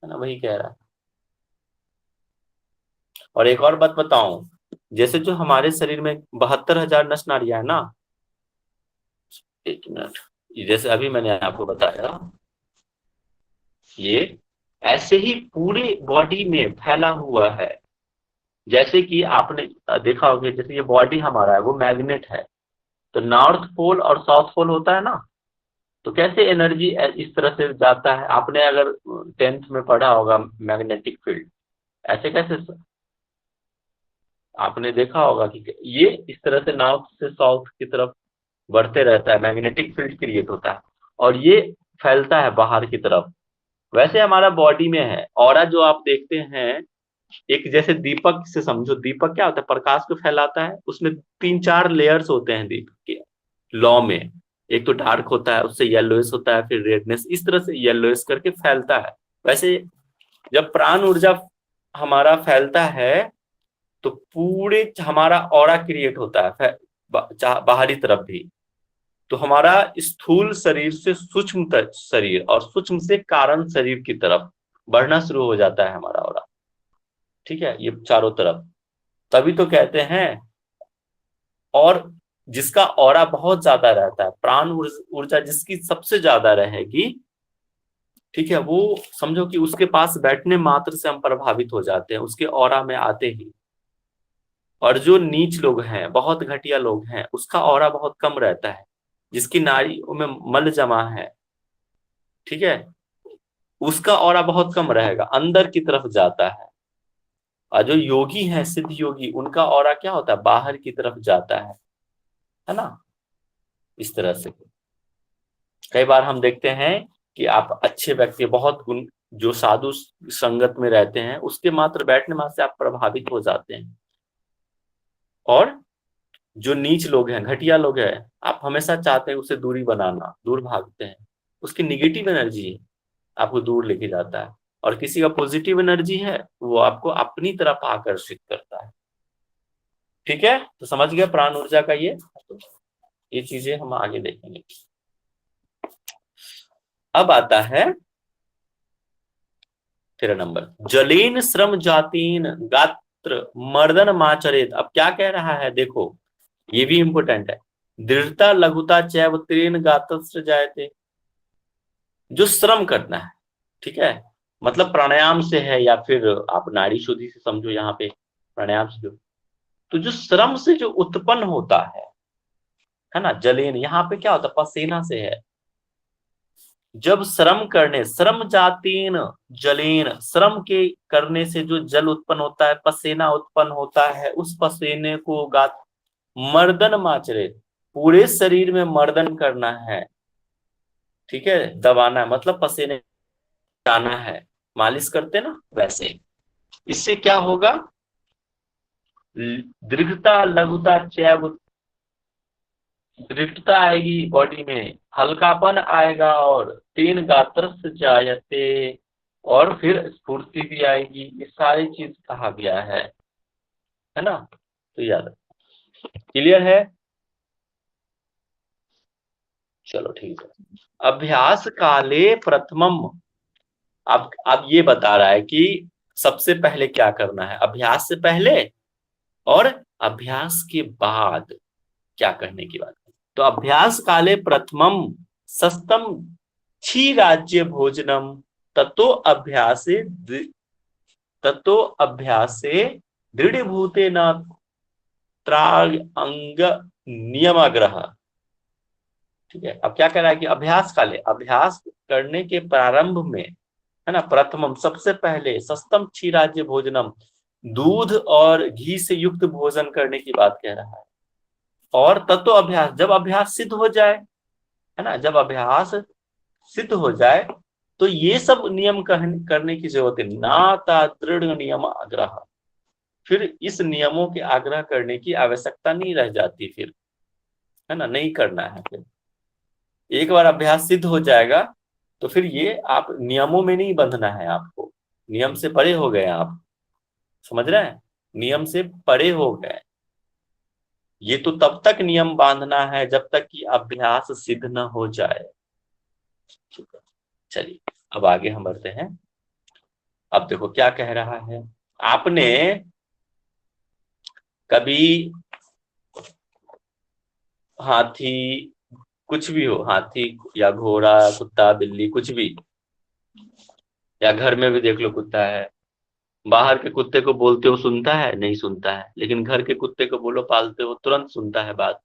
ना, वही कह रहा है। और एक और बात बताऊं, जैसे जो हमारे शरीर में 72,000 नस नाड़ियां है ना, एक मिनट, जैसे अभी मैंने आपको बताया, ये ऐसे ही पूरे बॉडी में फैला हुआ है। जैसे कि आपने देखा होगा, जैसे ये बॉडी हमारा है वो मैग्नेट है, तो नॉर्थ पोल और साउथ पोल होता है ना, तो कैसे एनर्जी इस तरह से जाता है, आपने अगर 10th में पढ़ा होगा मैग्नेटिक फील्ड, ऐसे कैसे आपने देखा होगा कि ये इस तरह से नॉर्थ से साउथ की तरफ बढ़ते रहता है, मैग्नेटिक फील्ड क्रिएट होता है और ये फैलता है बाहर की तरफ। वैसे हमारा बॉडी में है ऑरा, जो आप देखते हैं, एक जैसे दीपक से समझो, दीपक क्या होता है, प्रकाश को फैलाता है, उसमें 3-4 लेयर्स होते हैं दीपक के लॉ में। एक तो डार्क होता है, उससे येलोइश होता है, फिर रेडनेस, इस तरह से येलोइश करके फैलता है। वैसे जब प्राण ऊर्जा हमारा फैलता है तो पूरे हमारा ऑरा क्रिएट होता है बाहरी तरफ भी। तो हमारा स्थूल शरीर से सूक्ष्म शरीर और सूक्ष्म से कारण शरीर की तरफ बढ़ना शुरू हो जाता है हमारा ऑरा, ठीक है, ये चारों तरफ। तभी तो कहते हैं, और जिसका ऑरा बहुत ज्यादा रहता है, प्राण ऊर्जा जिसकी सबसे ज्यादा रहेगी, ठीक है, वो समझो कि उसके पास बैठने मात्र से हम प्रभावित हो जाते हैं, उसके ऑरा में आते ही। और जो नीच लोग हैं, बहुत घटिया लोग हैं, उसका ऑरा बहुत कम रहता है, जिसकी नाड़ियों में मल जमा है, ठीक है, उसका ऑरा बहुत कम रहेगा, अंदर की तरफ जाता है। और जो योगी हैं, सिद्ध योगी, उनका ऑरा क्या होता है, बाहर की तरफ जाता है ना, इस तरह से। कई बार हम देखते हैं कि आप अच्छे व्यक्ति, बहुत गुण, जो साधु संगत में रहते हैं, उसके मात्र बैठने मात्र से आप प्रभावित हो जाते हैं। और जो नीच लोग हैं, घटिया लोग हैं, आप हमेशा चाहते हैं उसे दूरी बनाना, दूर भागते हैं, उसकी निगेटिव एनर्जी आपको दूर लेके जाता है। और किसी का पॉजिटिव एनर्जी है, वो आपको अपनी तरफ आकर्षित करता है, ठीक है। तो समझ गया प्राण ऊर्जा का ये चीजें हम आगे देखेंगे। अब आता है 13 नंबर, जलेन श्रम जातीन गात्र मर्दन माचरेत। अब क्या कह रहा है, देखो ये भी इंपॉर्टेंट है, दृढ़ता लघुता चैव त्रेन गात्र जायते। जो श्रम करना है, ठीक है, मतलब प्राणायाम से है, या फिर आप नाड़ी शुद्धि से समझो, यहाँ पे प्राणायाम से जो, तो जो श्रम से जो उत्पन्न होता है ना, जलेन, यहाँ पे क्या होता है, पसीना से है। जब श्रम करने, श्रम जातीन जलेन, श्रम के करने से जो जल उत्पन्न होता है, पसीना उत्पन्न होता है, उस पसीने को गात मर्दन माचरे, पूरे शरीर में मर्दन करना है, ठीक है, दबाना है, मतलब पसीने जाना है, मालिश करते ना वैसे। इससे क्या होगा, दृढ़ता लघुता चैव, दृढ़ता आएगी बॉडी में, हल्कापन आएगा, और 3 गात्र जायते, और फिर स्फूर्ति भी आएगी। ये सारी चीज कहा गया है ना, तो याद, क्लियर है, चलो ठीक है। अभ्यास काले प्रथमम, अब ये बता रहा है कि सबसे पहले क्या करना है, अभ्यास से पहले और अभ्यास के बाद क्या करने की बात। तो अभ्यास काले प्रथमम सस्तम छी राज्य भोजनम ततो अभ्यासे दृढ़ भूते न त्राग अंग नियमाग्रह, ठीक है। अब क्या कह रहा है कि अभ्यास काले, अभ्यास करने के प्रारंभ में, है ना, प्रथमम सबसे पहले, सस्तम छी राज्य भोजनम, दूध और घी से युक्त भोजन करने की बात कह रहा है। और तत्व अभ्यास, जब अभ्यास सिद्ध हो जाए, है ना, जब अभ्यास सिद्ध हो जाए तो ये सब नियम करने की जरूरत है, नाता दृढ़ नियम आग्रह, फिर इस नियमों के आग्रह करने की आवश्यकता नहीं रह जाती फिर, है ना, नहीं करना है फिर। एक बार अभ्यास सिद्ध हो जाएगा तो फिर ये आप नियमों में नहीं बंधना है आपको, नियम से परे हो गए आप, समझ रहे हैं, नियम से परे हो गए। ये तो तब तक नियम बांधना है जब तक कि अभ्यास सिद्ध न हो जाए। चलिए अब आगे हम बढ़ते हैं। अब देखो क्या कह रहा है, आपने कभी हाथी, कुछ भी हो, हाथी या घोड़ा, कुत्ता, बिल्ली, कुछ भी, या घर में भी देख लो कुत्ता है, बाहर के कुत्ते को बोलते हो सुनता है? नहीं सुनता है। लेकिन घर के कुत्ते को बोलो पालते हो, तुरंत सुनता है बात,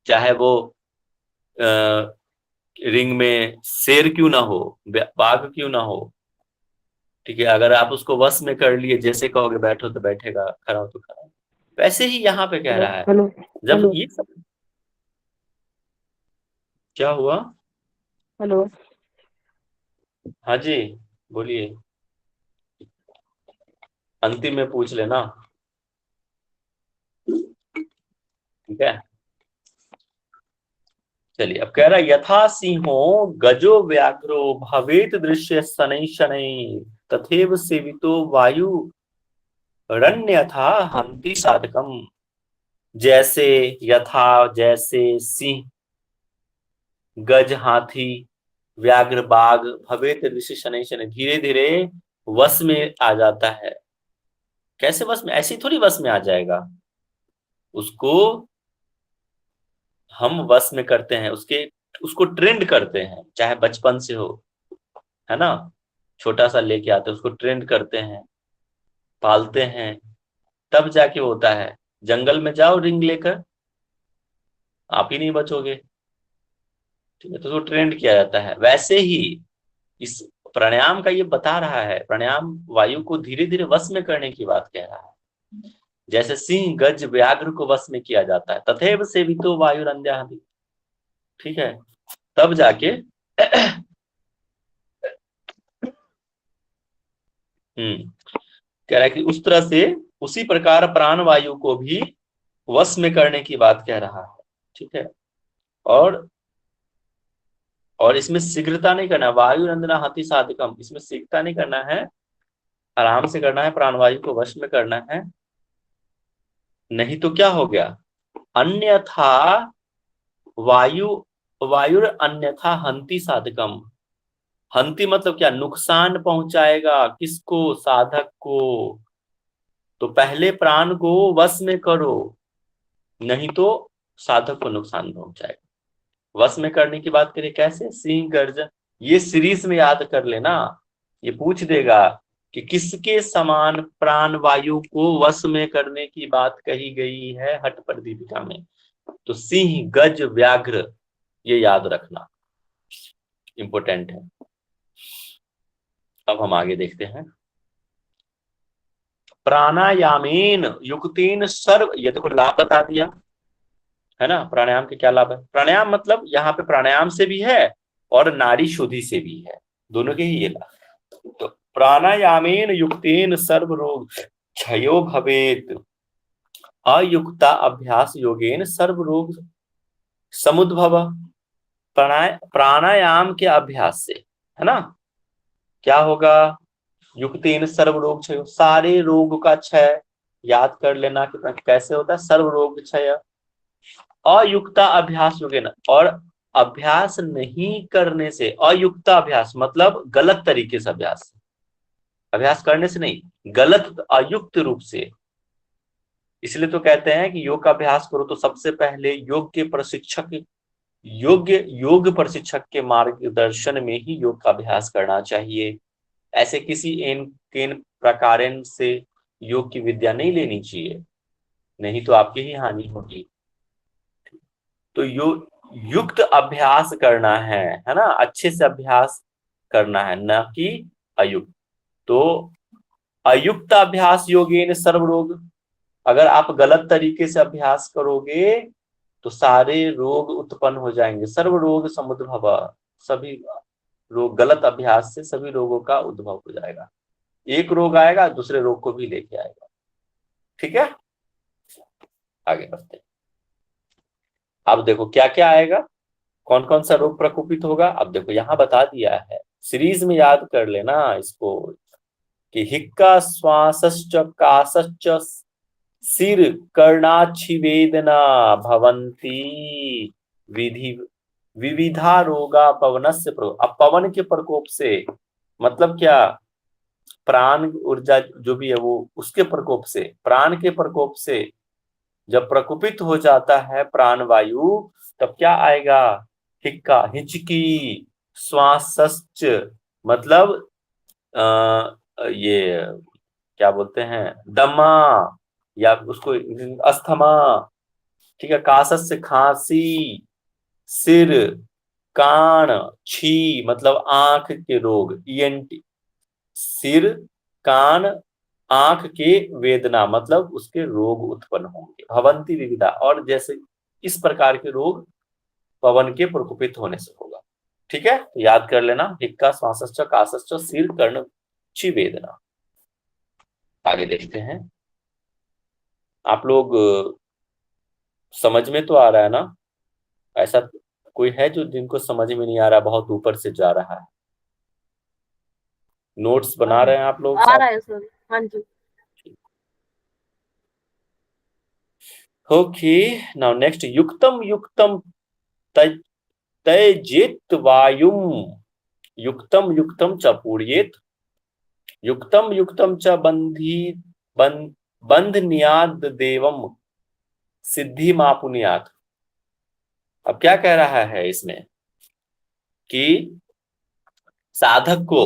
चाहे वो रिंग में शेर क्यों ना हो, बाघ क्यों ना हो। ठीक है, अगर आप उसको वश में कर लिए, जैसे कहोगे बैठो तो बैठेगा, खड़ा हो तो खड़ा। वैसे ही यहाँ पे कह रहा है, जब ये सब, क्या हुआ? हेलो, हाँ जी बोलिए, अंतिम में पूछ लेना, ठीक है। चलिए अब कह रहा है, यथा सिंहो गजो व्याघ्रो भवेत दृश्य शनै शनै तथैव सेवितो वायु रण्यथा हंति साधकम। जैसे, यथा जैसे, सिंह, गज हाथी, व्याघ्र बाघ, भवेत दृश्य शनै शनै धीरे धीरे वश में आ जाता है। कैसे वश में? ऐसी थोड़ी वश में आ जाएगा, उसको हम वश में करते हैं, उसको ट्रेंड करते हैं, चाहे बचपन से हो, है ना, छोटा सा लेके आते हैं उसको, ट्रेंड करते हैं, पालते हैं, तब जाके होता है। जंगल में जाओ रिंग लेकर, आप ही नहीं बचोगे, ठीक है, तो उसको ट्रेंड किया जाता है। वैसे ही इस प्राणायाम का ये बता रहा है, प्राणायाम वायु को धीरे धीरे वश में करने की बात कह रहा है। जैसे सिंह गज व्याघ्र को वश में किया जाता है, तथैव सेवितो वायु रंध्या, ठीक है, तब जाके कह रहा है कि उस तरह से, उसी प्रकार प्राण वायु को भी वश में करने की बात कह रहा है, ठीक है। और इसमें शीघ्रता नहीं करना, वायु रंजना हति साधकम, इसमें शीघ्रता नहीं करना है, आराम से करना है, प्राणवायु को वश में करना है। नहीं तो क्या हो गया, अन्यथा वायु अन्यथा हंति साधकम। हंति मतलब क्या, नुकसान पहुंचाएगा, किसको? साधक को। तो पहले प्राण को वश में करो, नहीं तो साधक को नुकसान पहुंचाएगा। वश में करने की बात करें कैसे, सिंह गर्जन, ये सीरीज में याद कर लेना, ये पूछ देगा कि किसके समान प्राण वायु को वश में करने की बात कही गई है हठ पर दीपिका में। तो सिंह गज व्याघ्र, ये याद रखना, इंपॉर्टेंट है। अब हम आगे देखते हैं। प्राणायामेन युक्तेन सर्व, ये देखो लाभ बता दिया है ना, प्राणायाम के क्या लाभ है। प्राणायाम मतलब यहाँ पे प्राणायाम से भी है और नाड़ी शुद्धि से भी है, दोनों के ही ये लाभ। तो प्राणायामेन युक्तेन सर्व रोग क्षयो भवेत, अयुक्ता अभ्यास योगेन सर्व रोग समुद्भव। प्राणायाम के अभ्यास से, है ना, क्या होगा, युक्तेन सर्व रोग क्षय, सारे रोग का क्षय। याद कर लेना कि कैसे होता है सर्व रोग क्षय। अयुक्ता अभ्यास योगेन, और अभ्यास नहीं करने से, अयुक्ता अभ्यास मतलब गलत तरीके से अभ्यास, अभ्यास करने से नहीं, गलत अयुक्त रूप से। इसलिए तो कहते हैं कि योग का अभ्यास करो तो सबसे पहले योग के प्रशिक्षक, योग प्रशिक्षक के मार्गदर्शन में ही योग का अभ्यास करना चाहिए। ऐसे किसी केन प्रकार से योग की विद्या नहीं लेनी चाहिए, नहीं तो आपकी ही हानि होगी। तो युक्त अभ्यास करना है ना, अच्छे से अभ्यास करना है, न कि अयुक्त। तो अयुक्त अभ्यास योगेन सर्व रोग, अगर आप गलत तरीके से अभ्यास करोगे तो सारे रोग उत्पन्न हो जाएंगे। सर्व रोग समुद्भव, सभी रोग, गलत अभ्यास से सभी रोगों का उद्भव हो जाएगा। एक रोग आएगा दूसरे रोग को भी लेके आएगा। ठीक है, आगे बढ़ते हैं। अब देखो क्या क्या आएगा, कौन कौन सा रोग प्रकोपित होगा। अब देखो यहाँ बता दिया है, सीरीज में याद कर लेना इसको कि हिक्का श्वासश्च कासश्च सिर कर्णाक्षि वेदना भवंती विधि विविधा रोगा पवनस्य प्रकोप। अब पवन के प्रकोप से मतलब क्या, प्राण ऊर्जा जो भी है वो उसके प्रकोप से, प्राण के प्रकोप से जब प्रकोपित हो जाता है प्राण वायु, तब क्या आएगा, हिक्का हिचकी, श्वासश्च मतलब ये क्या बोलते हैं, दमा या उसको अस्थमा, ठीक है, कासस से खांसी, सिर, कान, छी मतलब आंख के रोग, ईएनटी, सिर, कान, आंख के वेदना मतलब उसके रोग उत्पन्न होंगे, भवंती विविधा, और जैसे इस प्रकार के रोग पवन के प्रकोपित होने से होगा। ठीक है, तो याद कर लेना, हिक्का श्वासश्च कासश्च सिर कर्ण छी वेदना। आगे देखते हैं, आप लोग समझ में तो आ रहा है ना, ऐसा कोई है जो जिनको समझ में नहीं आ रहा, बहुत ऊपर से जा रहा है, नोट्स बना रहे हैं आप लोग? आ रहा है सर, हाँ जी। ओके, नाउ नेक्स्ट, युक्तम युक्तम त्यजेत वायुम, युक्तम युक्तम च पूर्येत, युक्तम युक्तम च बंधनियाद देवम सिद्धि मापुनियात। अब क्या कह रहा है इसमें कि साधक को,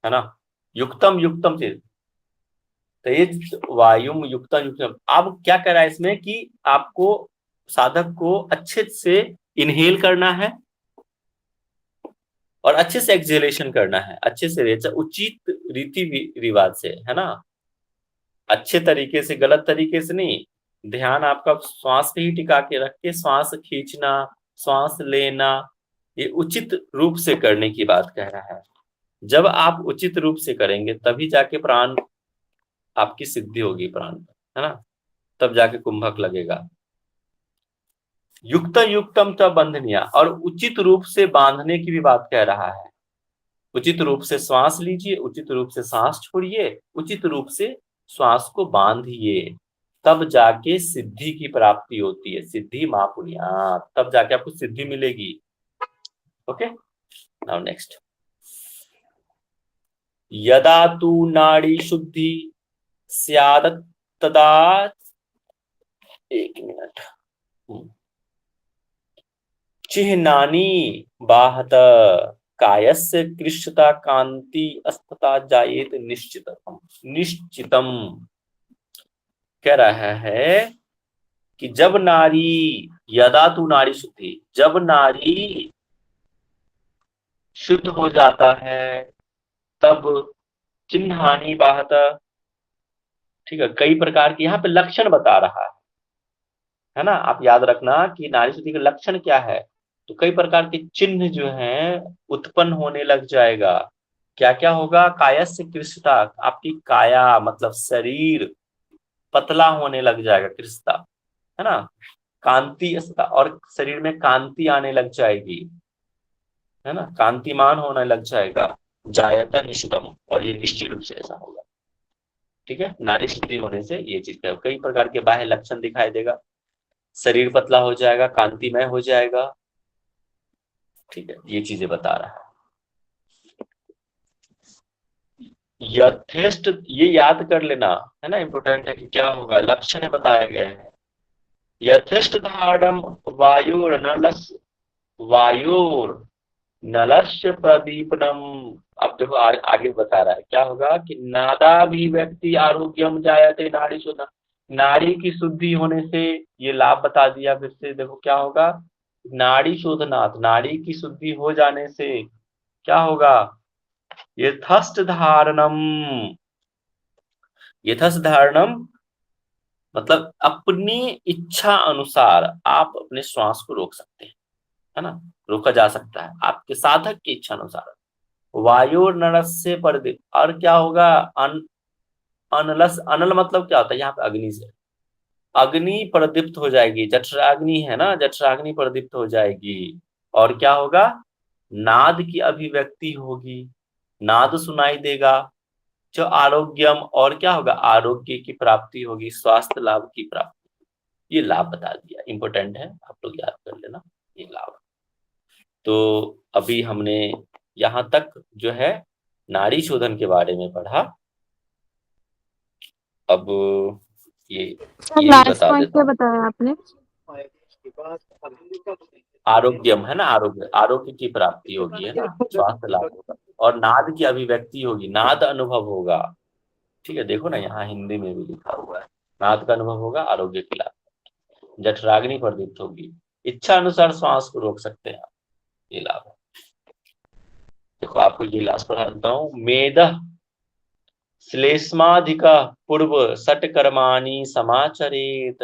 है ना, युक्तम युक्तम से तेज वायुम युक्तम युक्तम, अब क्या कह रहा है इसमें कि आपको साधक को अच्छे से इनहेल करना है और अच्छे से एक्सहेलेशन करना है, अच्छे से उचित रीति रिवाज से, है ना, अच्छे तरीके से, गलत तरीके से नहीं। ध्यान आपका श्वास पे ही टिका के रख के श्वास खींचना, श्वास लेना, ये उचित रूप से करने की बात कह रहा है। जब आप उचित रूप से करेंगे तभी जाके प्राण आपकी सिद्धि होगी, प्राण, है ना, तब जाके कुंभक लगेगा। युक्त युक्तम च बंधनिया, और उचित रूप से बांधने की भी बात कह रहा है। उचित रूप से श्वास लीजिए, उचित रूप से सांस छोड़िए, उचित रूप से श्वास को बांधिए, तब जाके सिद्धि की प्राप्ति होती है, सिद्धि महापुनिया, तब जाके आपको सिद्धि मिलेगी। ओके, नाउ नेक्स्ट, यदा तू नाड़ी शुद्धि स्याद तदा, एक मिनट, चिह्नानि बाहत कायस्य कृष्णता कांति अस्तता जायेत निश्चितम। कह रहा है कि जब नारी, यदा तू नारी शुद्धि, जब नारी शुद्ध हो जाता है तब चिन्हानि बाहत, ठीक है, कई प्रकार के यहाँ पे लक्षण बता रहा है ना, आप याद रखना कि नारी शुद्धि का लक्षण क्या है। तो कई प्रकार के चिन्ह जो हैं उत्पन्न होने लग जाएगा। क्या क्या होगा, कायस्य कृष्णता, आपकी काया मतलब शरीर पतला होने लग जाएगा, कृष्णता, है ना, कांति, और शरीर में कांति आने लग जाएगी, है ना, कांतिमान होने लग जाएगा, जायता निश्चितम, और ये निश्चित रूप से ऐसा होगा। ठीक है, नारी शुद्धि होने से ये चीज का कई प्रकार के बाह्य लक्षण दिखाई देगा, शरीर पतला हो जाएगा, कांतिमय हो जाएगा। ठीक है, ये चीजें बता रहा है। यथेष्ट, ये याद कर लेना, है ना, इंपोर्टेंट है कि क्या होगा, लक्षण बताए गए हैं। यथेष्ट धारणम वायुर नलस्य प्रदीपनम। अब देखो आगे बता रहा है क्या होगा कि नादाभिव्यक्ति आरोग्यम जायते नाड़ी शुद्ध, नाड़ी की शुद्धि होने से ये लाभ बता दिया। फिर से देखो क्या होगा, नाड़ी शोधनाथ, नाड़ी की शुद्धि हो जाने से क्या होगा, यथस्थ धारणम, यथस्थ धारणम मतलब अपनी इच्छा अनुसार आप अपने श्वास को रोक सकते हैं, है ना, रोका जा सकता है आपके साधक की इच्छा अनुसार। वायु नरस्य परदीप, और क्या होगा, अनलस, अनल मतलब क्या होता है यहाँ पे? अग्नि से। अग्नि प्रदीप्त हो जाएगी, जठराग्नि है ना, जठराग्नि प्रदीप्त हो जाएगी, और क्या होगा? नाद की अभिव्यक्ति होगी, नाद सुनाई देगा, जो आरोग्यम, और क्या होगा? आरोग्य की प्राप्ति होगी, स्वास्थ्य लाभ की प्राप्ति। ये लाभ बता दिया, इंपॉर्टेंट है, आप लोग याद कर लेना ये लाभ। तो अभी हमने यहां तक जो है नाड़ी शोधन के बारे में पढ़ा। अब ये भी लास्ट बता पॉइंट देता क्या हूँ, बताया आपने? आरोग्यम है ना, आरोग्य, आरोग्य की प्राप्ति होगी, है ना, स्वास्थ्य लाभ होगा, और नाद की अभिव्यक्ति होगी, नाद अनुभव होगा। ठीक है, देखो ना यहाँ हिंदी में भी लिखा हुआ है, नाद का अनुभव होगा, आरोग्य की लाभ, जठराग्नि प्रदीप्त होगी, इच्छा अनुसार श्वास को रोक सकते हैं, ये लाभ है। देखो आपको ये लास्ट पढ़ा देता हूँ। मेदः श्लेष्माधिक पूर्व सट कर्माणि समाचरेत।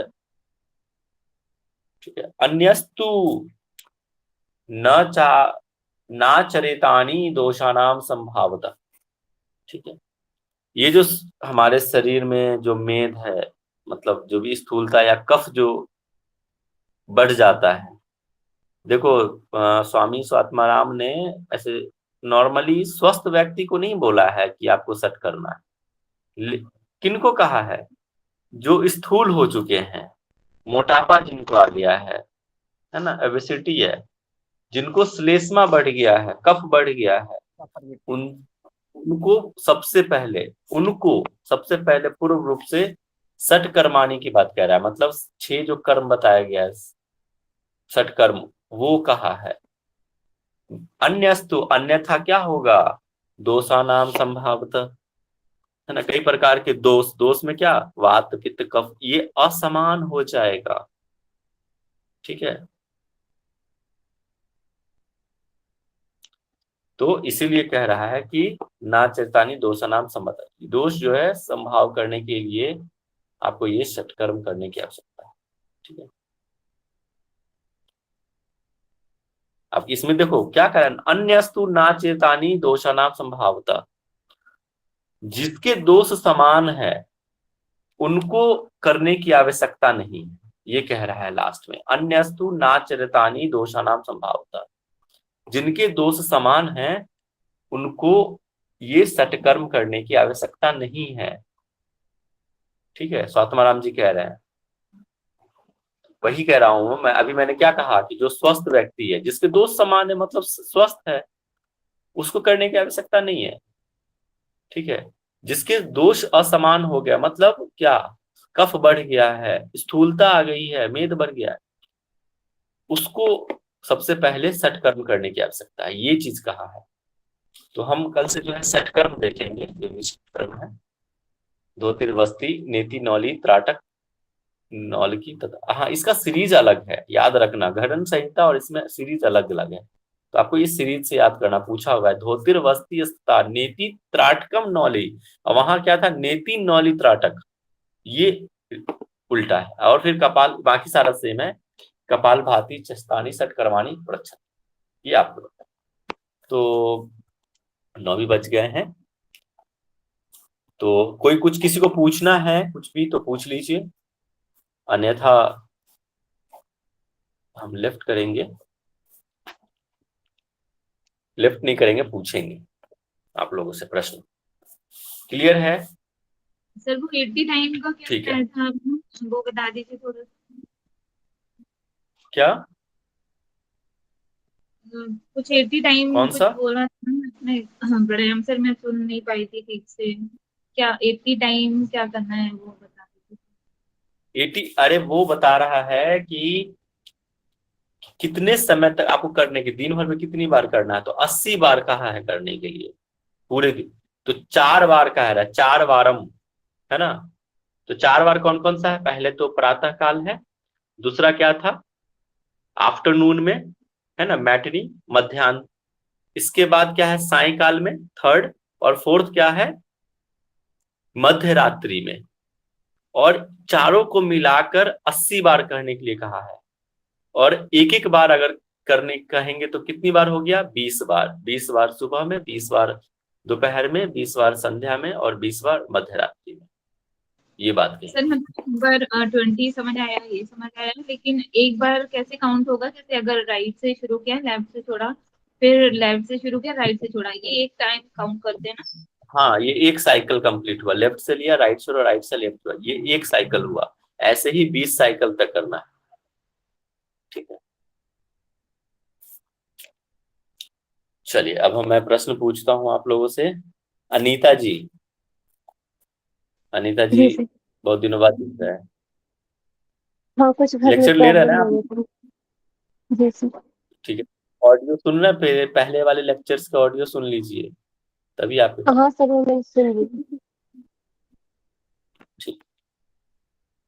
ठीक है, अन्यस्तु नाचरेतानि दोषानाम संभावतः। ठीक है, ये जो हमारे शरीर में जो मेद है, मतलब जो भी स्थूलता या कफ जो बढ़ जाता है, देखो स्वामी स्वात्माराम ने ऐसे नॉर्मली स्वस्थ व्यक्ति को नहीं बोला है कि आपको सट करना है, किनको कहा है? जो स्थूल हो चुके हैं, मोटापा जिनको आ गया है ना, ओबेसिटी है, जिनको श्लेष्मा बढ़ गया है, कफ बढ़ गया है, उनको सबसे पहले पूर्व रूप से सट कर्माणी की बात कह रहा है, मतलब 6 जो कर्म बताया गया है, सट कर्म, वो कहा है। अन्यस्तु, अन्यथा क्या होगा? दोषानाम संभावतः, है ना, कई प्रकार के दोष, दोष में क्या? वात पित्त कफ, ये असमान हो जाएगा। ठीक है, तो इसीलिए कह रहा है कि ना चेतानी दोषानाम संभावतः, दोष जो है संभाव करने के लिए आपको ये सत्कर्म करने की आवश्यकता है। ठीक है, अब इसमें देखो क्या कह रहा है? अन्यस्तु ना चेतानी दोषानाम संभावतः, जिसके दोष समान है उनको करने की आवश्यकता नहीं, ये कह रहा है लास्ट में। अन्यस्तु नाचरतानी दोषानाम संभावतः, जिनके दोष समान हैं उनको ये सटकर्म करने की आवश्यकता नहीं है। ठीक है, स्वात्माराम जी कह रहे हैं, वही कह रहा हूं मैं। अभी मैंने क्या कहा कि जो स्वस्थ व्यक्ति है, जिसके दोष समान है, मतलब स्वस्थ है, उसको करने की आवश्यकता नहीं है। ठीक है, जिसके दोष असमान हो गया, मतलब क्या? कफ बढ़ गया है, स्थूलता आ गई है, मेद बढ़ गया है, उसको सबसे पहले सटकर्म करने की आवश्यकता है, ये चीज कहा है। तो हम कल से जो है सटकर्म देखेंगे, जो भी सटकर्म है, धोतिर वस्ती नेति नौली त्राटक नौलकी तथा, हाँ इसका सीरीज अलग है, याद रखना, घटन संहिता और इसमें सीरीज अलग अलग है, तो आपको इस सीरीज से याद करना। पूछा हुआ है धोतिर वस्ती स्था नेति त्राटकम नौली, और वहां क्या था? नेति नौली त्राटक, ये उल्टा है। और फिर कपाल, बाकी सारा सेम है, कपाल भाती चस्तानी सट कर्माणी प्रच्छन, ये आपको बताया। तो 9 भी बज गए हैं, तो कोई कुछ किसी को पूछना है कुछ भी तो पूछ लीजिए, अन्यथा हम लेफ्ट करेंगे, लेफ्ट नहीं करेंगे, पूछेंगे आप लोगों से प्रश्न। क्लियर है? सर वो 80 टाइम का क्या ठीक है, बताया था आपने, वो बता दीजिए थोड़ा। क्या कुछ 80 टाइम कौन कुछ सा? बोला था ना आपने। हाँ, ब्रह्म सर मैं सुन नहीं पाई थी ठीक से, क्या 80 टाइम क्या करना है वो बता दीजिए। 80, अरे वो बता रहा है कि कितने समय तक आपको करने के, दिन भर में कितनी बार करना है, तो 80 बार कहा है करने के लिए पूरे दिन, तो 4 बार कह रहा है, 4 वारम, है ना। तो 4 बार कौन कौन सा है? पहले तो प्रातः काल है, दूसरा क्या था? आफ्टरनून में, है ना, मैटनी, मध्याह्न, इसके बाद क्या है? सायकाल में, थर्ड, और फोर्थ क्या है? मध्य रात्रि में। और चारों को मिलाकर 80 बार कहने के लिए कहा है, और एक एक बार अगर करने कहेंगे तो कितनी बार हो गया? 20 बार। 20 बार सुबह में, 20 बार दोपहर में, 20 बार संध्या में, और 20 बार मध्य रात्रि में। ये बात कही। सर नंबर 20 समझ आया, ये समझ आया, लेकिन एक बार कैसे काउंट होगा? जैसे अगर राइट से शुरू किया, लेफ्ट से छोड़ा, फिर लेफ्ट से शुरू किया, राइट से छोड़ा, ये एक टाइम काउंट करते हैं ना? हाँ, ये एक साइकिल कंप्लीट हुआ, लेफ्ट से लिया, राइट से, और राइट से लेफ्ट हुआ, ये एक साइकिल हुआ। ऐसे ही 20 साइकिल तक करना है। ठीक है, चलिए अब मैं प्रश्न पूछता हूँ आप लोगों से। अनीता जी, अनीता जी जी सर। बहुत दिनों बाद दिख रहा है। हाँ, कुछ घर में लेक्चर ले रहे हैं प्रॉब्लम ना हो आप? गई थी। जी सर। ठीक है, ऑडियो सुन रहे हैं? पहले वाले लेक्चर्स का ऑडियो सुन लीजिए, तभी आपके। हाँ सर, वो मैं सुन ली। ठीक,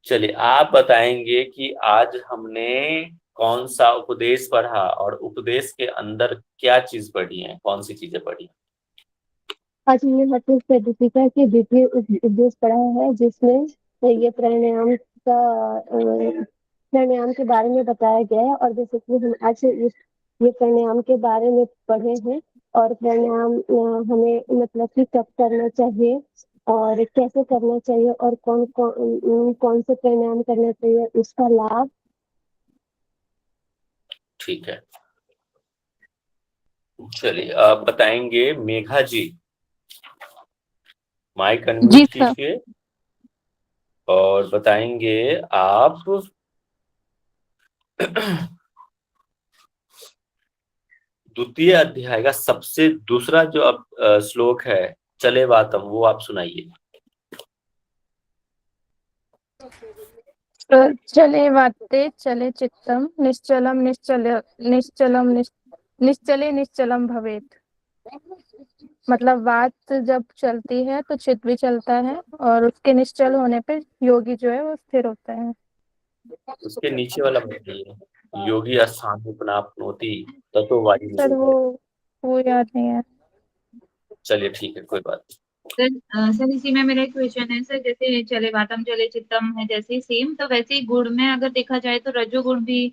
चलिए आप बताएंगे कि आज हमने कौन सा उपदेश पढ़ा और उपदेश के अंदर क्या चीज पढ़ी है, कौन सी चीजें पढ़ी? आज हमने हठयोग प्रदीपिका के द्वितीय उपदेश पढ़ा है, जिसमें ये प्राणायाम के बारे में बताया गया है। और बेसिकली हम आज ये प्राणायाम के बारे में पढ़े हैं। और प्राणायाम हमें मतलब कि कब करना चाहिए और कैसे करना चाहिए और कौन से प्राणायाम करना चाहिए, उसका लाभ। ठीक है, चलिए आप बताएंगे। मेघा जी, माइक जी अनम्यूट सर। कीजिए और बताएंगे आप द्वितीय अध्याय का सबसे दूसरा जो अब श्लोक है, चले वातम, वो आप सुनाइए। चले वाते चले चित्तम निश्चलम निश्चले निश्चलम भवेत। मतलब बात जब चलती है तो चित्त भी चलता है, और उसके निश्चल होने पे योगी जो है वो स्थिर होता है। उसके नीचे वाला बताइए, योगी अस्थान अपनाप्नोति ततो वायु सर निरोधः। वो याद नहीं है। चलिए ठीक है, कोई बात नहीं। सर इसी में मेरा एक क्वेश्चन है सर, जैसे चले वातम चले चित्तम है जैसे ही सेम, तो वैसे ही गुण में अगर देखा जाए तो रजोगुण भी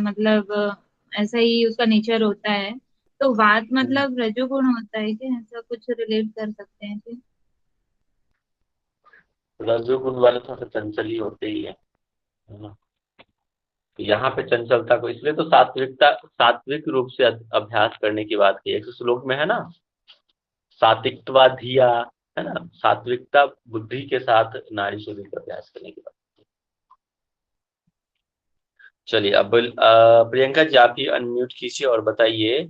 मतलब ऐसा ही उसका नेचर होता है। तो वात मतलब रजोगुण होता है क्या? ऐसा कुछ रिलेट कर सकते हैं क्या? रजोगुण वाले थोड़े चंचल ही होते ही है ना? यहाँ पे चंचलता को इसलिए तो सात्विक रूप से अभ्यास करने की बात की। एक श्लोक में है ना, सात्विकत्वा धिया, है ना, सात्विकता बुद्धि के साथ नारी शोधन का अभ्यास करने की बात। चलिए अब प्रियंका जी, आप ही अनम्यूट कीजिए और बताइए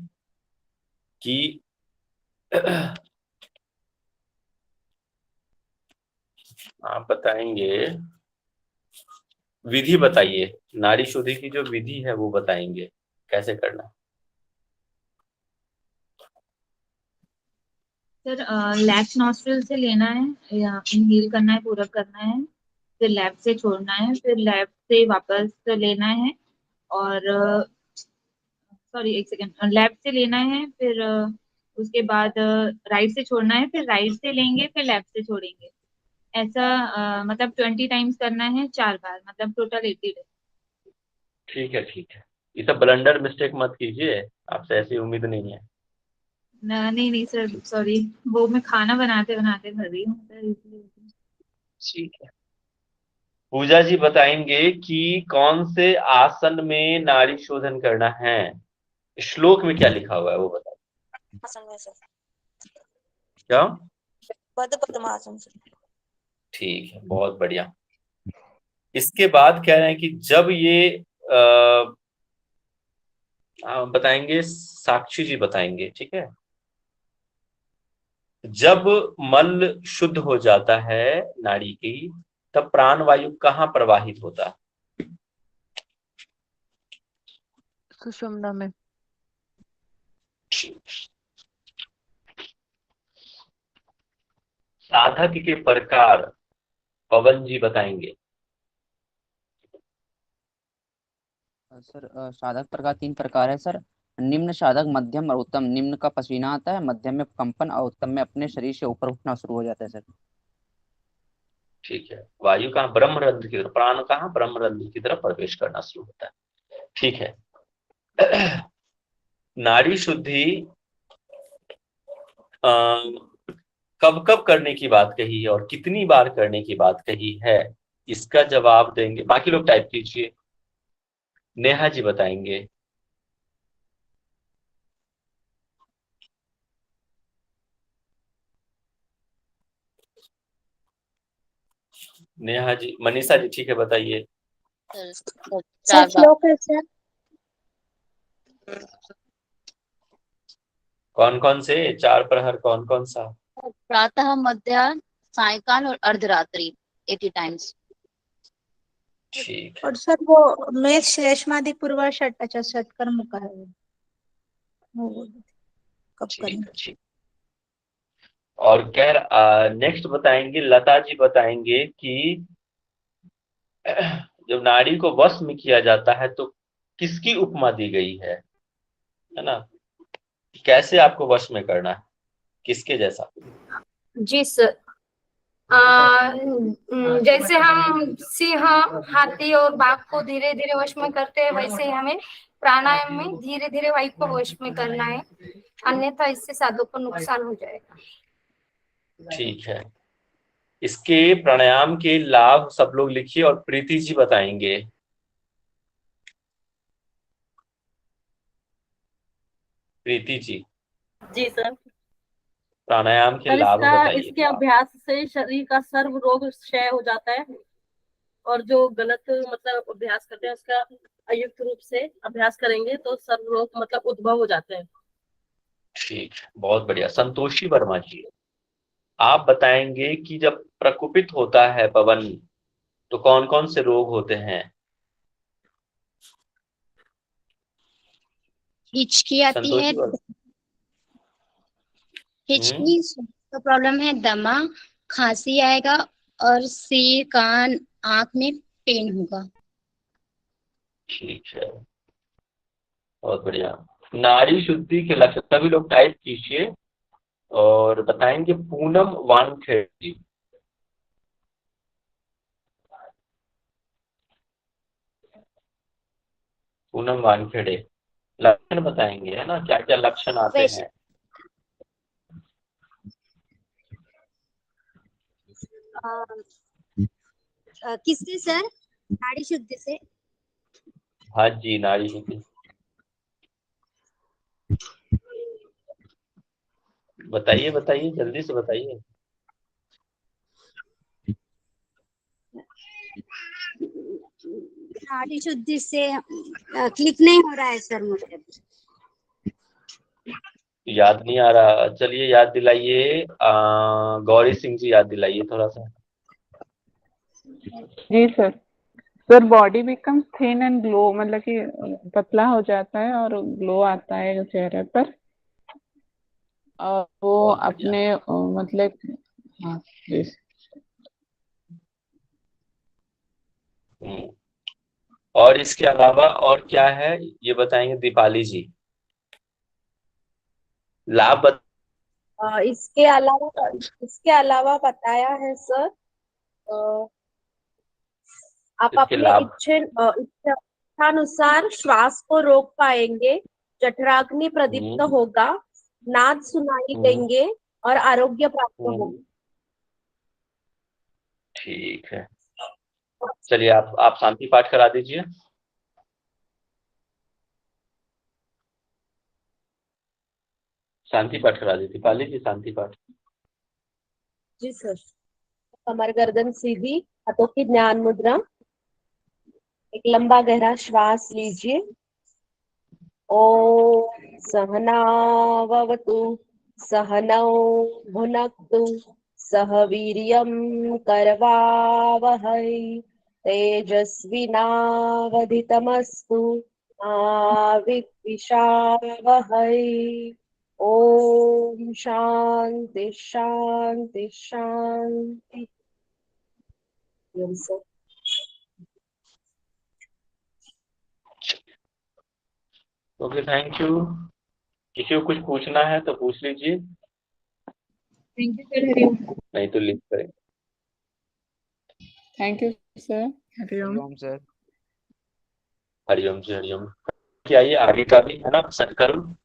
कि आप बताएंगे, विधि बताइए, नाड़ी शुद्धि की जो विधि है वो बताएंगे कैसे करना। सर लेफ्ट नॉस्ट्रिल से लेना है या इनहेल करना है, पूरा करना है, फिर लेफ्ट से छोड़ना है, फिर लेफ्ट से वापस लेना है, और सॉरी एक सेकेंड, लेफ्ट से लेना है, फिर उसके बाद राइट से छोड़ना है, फिर राइट से लेंगे, फिर लेफ्ट से छोड़ेंगे। ऐसा मतलब 20 टाइम्स करना है, 4 बार, मतलब टोटल 80 डेज। ठीक है ठीक है, ये सब ब्लंडर मिस्टेक मत कीजिए, आपसे ऐसी उम्मीद नहीं है। नहीं नहीं सर, सॉरी, वो मैं खाना बनाते बनाते कर रही हूँ सर, इसलिए। ठीक है, पूजा जी बताएंगे कि कौन से आसन में नाड़ी शोधन करना है। श्लोक में क्या लिखा हुआ है वो बताइए। आसन में सर, क्या? बद्ध पद्मासन सर। ठीक है, बहुत बढ़िया। इसके बाद कह रहे हैं कि जब ये बताएंगे, साक्षी जी बताएंगे, ठीक है। जब मल शुद्ध हो जाता है नाड़ी की, तब प्राण वायु कहाँ प्रवाहित होता है? सुषुम्ना में। साधक के प्रकार पवन जी बताएंगे। सर साधक प्रकार 3 प्रकार है सर। निम्न साधक, मध्यम और उत्तम। निम्न का पसीना आता है, मध्यम में कंपन और उत्तम में अपने शरीर से ऊपर उठना शुरू हो जाता है सर। ठीक है, वायु कहाँ? ब्रह्मरंध्र की तरफ, प्राण कहाँ? ब्रह्मरंध्र की तरफ प्रवेश करना शुरू होता है। ठीक है, नाड़ी शुद्धि कब कब करने की बात कही है और कितनी बार करने की बात कही है, इसका जवाब देंगे। बाकी लोग टाइप कीजिए। नेहा जी बताएंगे। नेहा जी, मनीषा जी ठीक है बताइए। सर श्लोक है सर। कौन कौन से 4 प्रहर, कौन कौन सा? प्रातः, मध्याह्न, सायकाल और अर्धरात्रि 80 टाइम्स। ठीक। और सर वो मेष शेषमादि पूर्व षट, अच्छा षटकर्म का है वो कब करें? ठीक। और नेक्स्ट बताएंगे, लता जी बताएंगे कि जब नारी को वश में किया जाता है तो किसकी उपमा दी गई है ना? कैसे आपको वश में करना है, किसके जैसा? जी सर। जैसे हम सिंह, हाथी और बाघ को धीरे धीरे वश में करते हैं, वैसे ही हमें प्राणायाम में धीरे धीरे वायु को वश में करना है, अन्यथा इससे साधक को नुकसान हो जाएगा। ठीक है। इसके प्राणायाम के लाभ सब लोग लिखिए और प्रीति जी बताएंगे। प्रीति जी। जी सर। प्राणायाम के सर लाभ बताइए। इसके अभ्यास से शरीर का सर्व रोग क्षय हो जाता है, और जो गलत मतलब अभ्यास करते हैं उसका अयुक्त रूप से अभ्यास करेंगे तो सर्व रोग मतलब उद्भव हो जाते हैं। ठीक, बहुत बढ़िया। संतोषी वर्मा जी, आप बताएंगे कि जब प्रकोपित होता है पवन तो कौन कौन से रोग होते हैं? हिचकी आती है, हिचकी का प्रॉब्लम है, दमा, खांसी आएगा और सिर, कान, आंख में पेन होगा। ठीक है, बहुत बढ़िया। नारी शुद्धि के लक्षण सभी लोग टाइप कीजिए और बताएंगे। पूनम वानखेड़े, पूनम वानखेड़े लक्षण बताएंगे, है ना, क्या क्या लक्षण आते हैं? किससे सर? नाड़ी शुद्धि से। हाँ जी, नारी शुद्धि। बताइए बताइए, जल्दी से बताइए। नाड़ी शुद्धि से क्लिक नहीं हो रहा है सर मुझे। याद नहीं आ रहा, चलिए याद दिलाइए। गौरी सिंह जी याद दिलाइए थोड़ा सा। जी sir. Sir body becomes thin and glow, मतलब कि पतला हो जाता है और ग्लो आता है चेहरे पर, और वो अपने मतलब हाँ जी। और इसके अलावा और क्या है ये बताएंगे दीपाली जी। लाभ इसके अलावा बताया है सर, आप अपने इच्छानुसार श्वास को रोक पाएंगे, जठराग्नि प्रदीप्त होगा, नाद सुनाई देंगे और आरोग्य प्राप्त होगा। ठीक है, चलिए आप शांति पाठ करा दीजिए। शांति पाठ करा दी दीपाली जी, शांति पाठ। जी सर। कमर गर्दन सीधी, हाथों की ज्ञान मुद्रा, एक लंबा गहरा श्वास लीजिए। ओम सहनावतु सहनौ भुनक्तु सह वीर्यं करवावहै तेजस्विनावधितमस्तु मा विद्विषावहै। ओम शांति शांति शांति। Okay, thank you. किसी को कुछ पूछना है तो पूछ लीजिए, थैंक यू सर। हरिओम। नहीं तो लिख करें। Thank you sir. हरिओम सर। हरिओम जी, हरिओम। क्या ये आगे का भी है ना संकल्प?